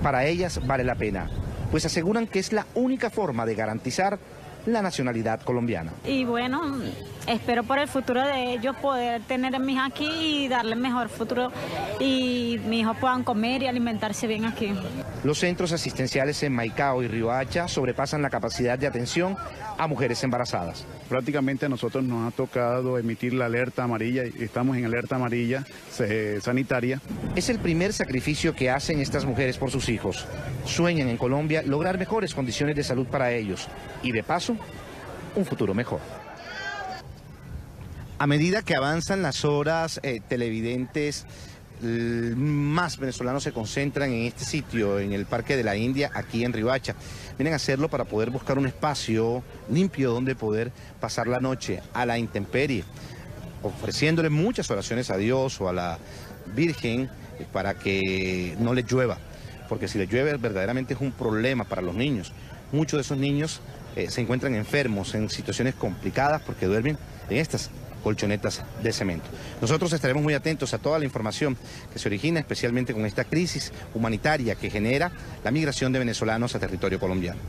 Para ellas vale la pena, pues aseguran que es la única forma de garantizar la nacionalidad colombiana. Y bueno, espero por el futuro de ellos poder tener a mis hijos aquí y darles mejor futuro y mis hijos puedan comer y alimentarse bien aquí. Los centros asistenciales en Maicao y Riohacha sobrepasan la capacidad de atención a mujeres embarazadas. Prácticamente a nosotros nos ha tocado emitir la alerta amarilla y estamos en alerta amarilla sanitaria. Es el primer sacrificio que hacen estas mujeres por sus hijos. Sueñan en Colombia lograr mejores condiciones de salud para ellos y de paso, un futuro mejor. A medida que avanzan las horas, televidentes, más venezolanos se concentran en este sitio, en el Parque de la India, aquí en Riohacha. Vienen a hacerlo para poder buscar un espacio limpio donde poder pasar la noche a la intemperie, ofreciéndole muchas oraciones a Dios o a la Virgen para que no les llueva, porque si les llueve verdaderamente es un problema para los niños. Muchos de esos niños se encuentran enfermos en situaciones complicadas porque duermen en estas colchonetas de cemento. Nosotros estaremos muy atentos a toda la información que se origina, especialmente con esta crisis humanitaria que genera la migración de venezolanos a territorio colombiano.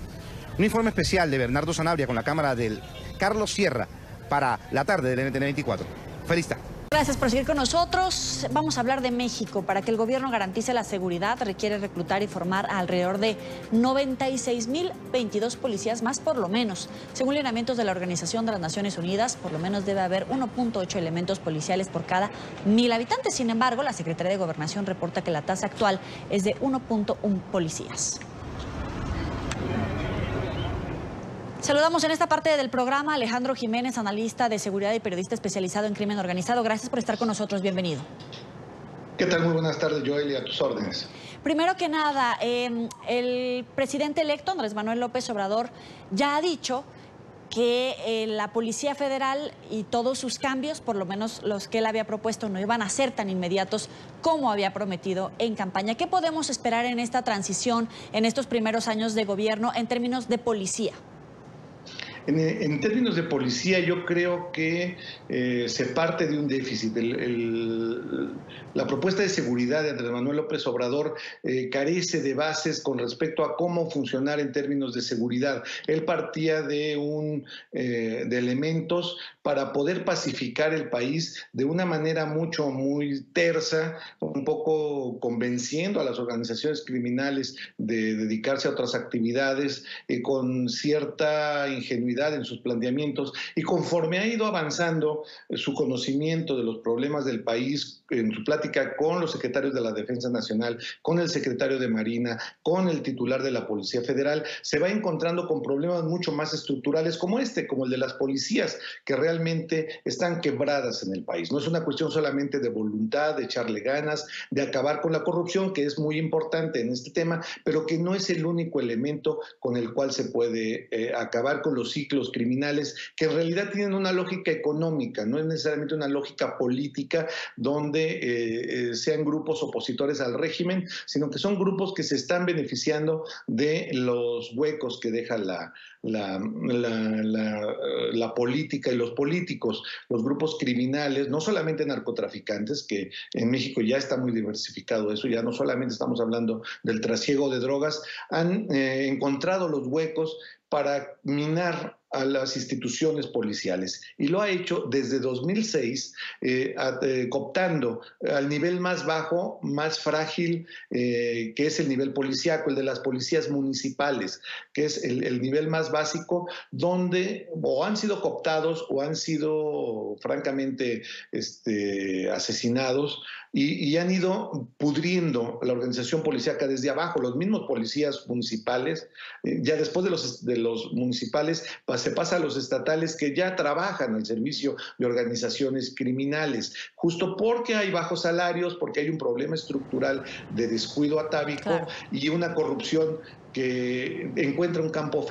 Un informe especial de Bernardo Sanabria con la cámara del Carlos Sierra para la tarde del NTN 24. Feliz tarde. Gracias por seguir con nosotros. Vamos a hablar de México. Para que el gobierno garantice la seguridad, requiere reclutar y formar a alrededor de 96.022 policías más, por lo menos. Según lineamientos de la Organización de las Naciones Unidas, por lo menos debe haber 1.8 elementos policiales por cada 1.000 habitantes. Sin embargo, la Secretaría de Gobernación reporta que la tasa actual es de 1.1 policías. Saludamos en esta parte del programa a Alejandro Jiménez, analista de seguridad y periodista especializado en crimen organizado. Gracias por estar con nosotros. Bienvenido. ¿Qué tal? Muy buenas tardes, Joel, y a tus órdenes. Primero que nada, el presidente electo, Andrés Manuel López Obrador, ya ha dicho que la Policía Federal y todos sus cambios, por lo menos los que él había propuesto, no iban a ser tan inmediatos como había prometido en campaña. ¿Qué podemos esperar en esta transición, en estos primeros años de gobierno, en términos de policía? En términos de policía, yo creo que se parte de un déficit. La propuesta de seguridad de Andrés Manuel López Obrador carece de bases con respecto a cómo funcionar en términos de seguridad. Él partía de elementos para poder pacificar el país de una manera muy tersa, un poco convenciendo a las organizaciones criminales de dedicarse a otras actividades con cierta ingenuidad seguridad en sus planteamientos, y conforme ha ido avanzando su conocimiento de los problemas del país en su plática con los secretarios de la Defensa Nacional, con el secretario de Marina, con el titular de la Policía Federal, se va encontrando con problemas mucho más estructurales como como el de las policías, que realmente están quebradas en el país. No es una cuestión solamente de voluntad, de echarle ganas, de acabar con la corrupción, que es muy importante en este tema, pero que no es el único elemento con el cual se puede acabar con los ciclos criminales, que en realidad tienen una lógica económica, no es necesariamente una lógica política donde sean grupos opositores al régimen, sino que son grupos que se están beneficiando de los huecos que deja la política y los políticos. Los grupos criminales, no solamente narcotraficantes, que en México ya está muy diversificado eso, ya no solamente estamos hablando del trasiego de drogas, han encontrado los huecos para minar a las instituciones policiales, y lo ha hecho desde 2006, cooptando al nivel más bajo, más frágil, que es el nivel policíaco, el de las policías municipales, que es el nivel más básico, donde o han sido cooptados o han sido francamente asesinados, y han ido pudriendo la organización policíaca desde abajo. Los mismos policías municipales, ya después de los municipales, se pasa a los estatales, que ya trabajan al servicio de organizaciones criminales, justo porque hay bajos salarios, porque hay un problema estructural de descuido atávico, claro, y una corrupción que encontró un campo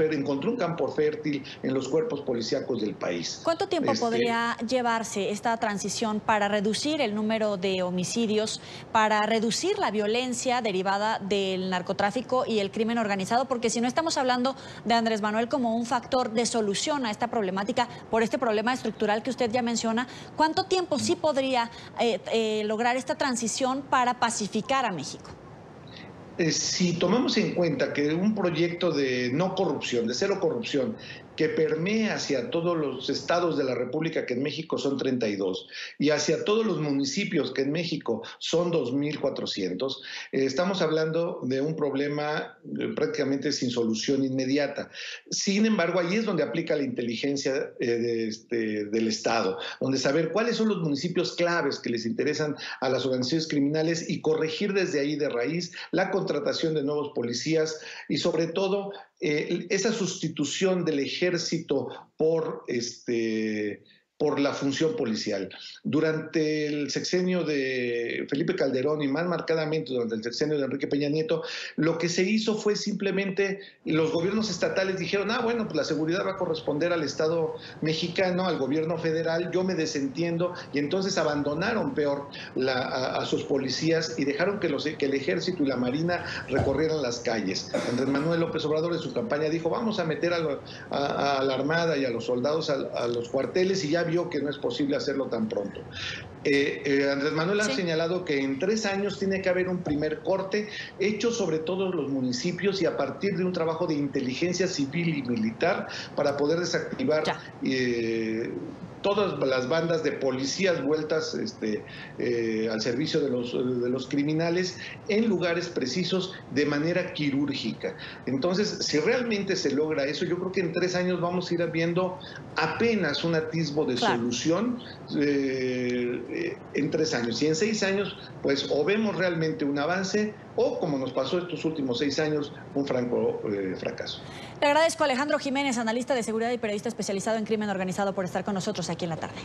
fértil en los cuerpos policíacos del país. ¿Cuánto tiempo podría llevarse esta transición para reducir el número de homicidios, para reducir la violencia derivada del narcotráfico y el crimen organizado? Porque si no estamos hablando de Andrés Manuel como un factor de solución a esta problemática, por este problema estructural que usted ya menciona, ¿cuánto tiempo sí podría lograr esta transición para pacificar a México? Si tomamos en cuenta que un proyecto de no corrupción, de cero corrupción, que permea hacia todos los estados de la República, que en México son 32, y hacia todos los municipios, que en México son 2.400, estamos hablando de un problema prácticamente sin solución inmediata. Sin embargo, ahí es donde aplica la inteligencia del Estado, donde saber cuáles son los municipios claves que les interesan a las organizaciones criminales y corregir desde ahí de raíz la contratación de nuevos policías y sobre todo esa sustitución del ejército por la función policial. Durante el sexenio de Felipe Calderón y más marcadamente durante el sexenio de Enrique Peña Nieto, lo que se hizo fue simplemente, los gobiernos estatales dijeron, bueno, pues la seguridad va a corresponder al Estado mexicano, al gobierno federal, yo me desentiendo, y entonces abandonaron a sus policías y dejaron que el ejército y la marina recorrieran las calles. Andrés Manuel López Obrador en su campaña dijo, vamos a meter a la Armada y a los soldados a los cuarteles, y ya vio que no es posible hacerlo tan pronto. Andrés Manuel ha señalado que en 3 años tiene que haber un primer corte hecho sobre todos los municipios y a partir de un trabajo de inteligencia civil y militar para poder desactivar todas las bandas de policías vueltas al servicio de los criminales en lugares precisos de manera quirúrgica. Entonces, si realmente se logra eso, yo creo que en 3 años vamos a ir viendo apenas un atisbo de solución en 3 años. Y en 6 años, pues o vemos realmente un avance o, como nos pasó estos últimos 6 años, un franco fracaso. Le agradezco a Alejandro Jiménez, analista de seguridad y periodista especializado en crimen organizado, por estar con nosotros aquí en la tarde.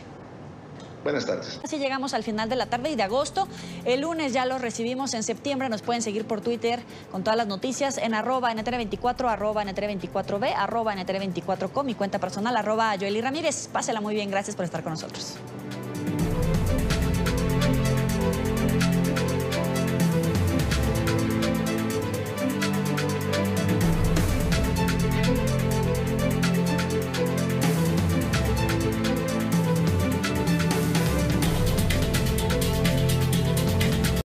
Buenas tardes. Así llegamos al final de la tarde y de agosto. El lunes ya los recibimos. En septiembre nos pueden seguir por Twitter con todas las noticias en @NTN24, @NTN24B, @NTN24com, mi cuenta personal @Joely Ramírez. Pásela muy bien. Gracias por estar con nosotros.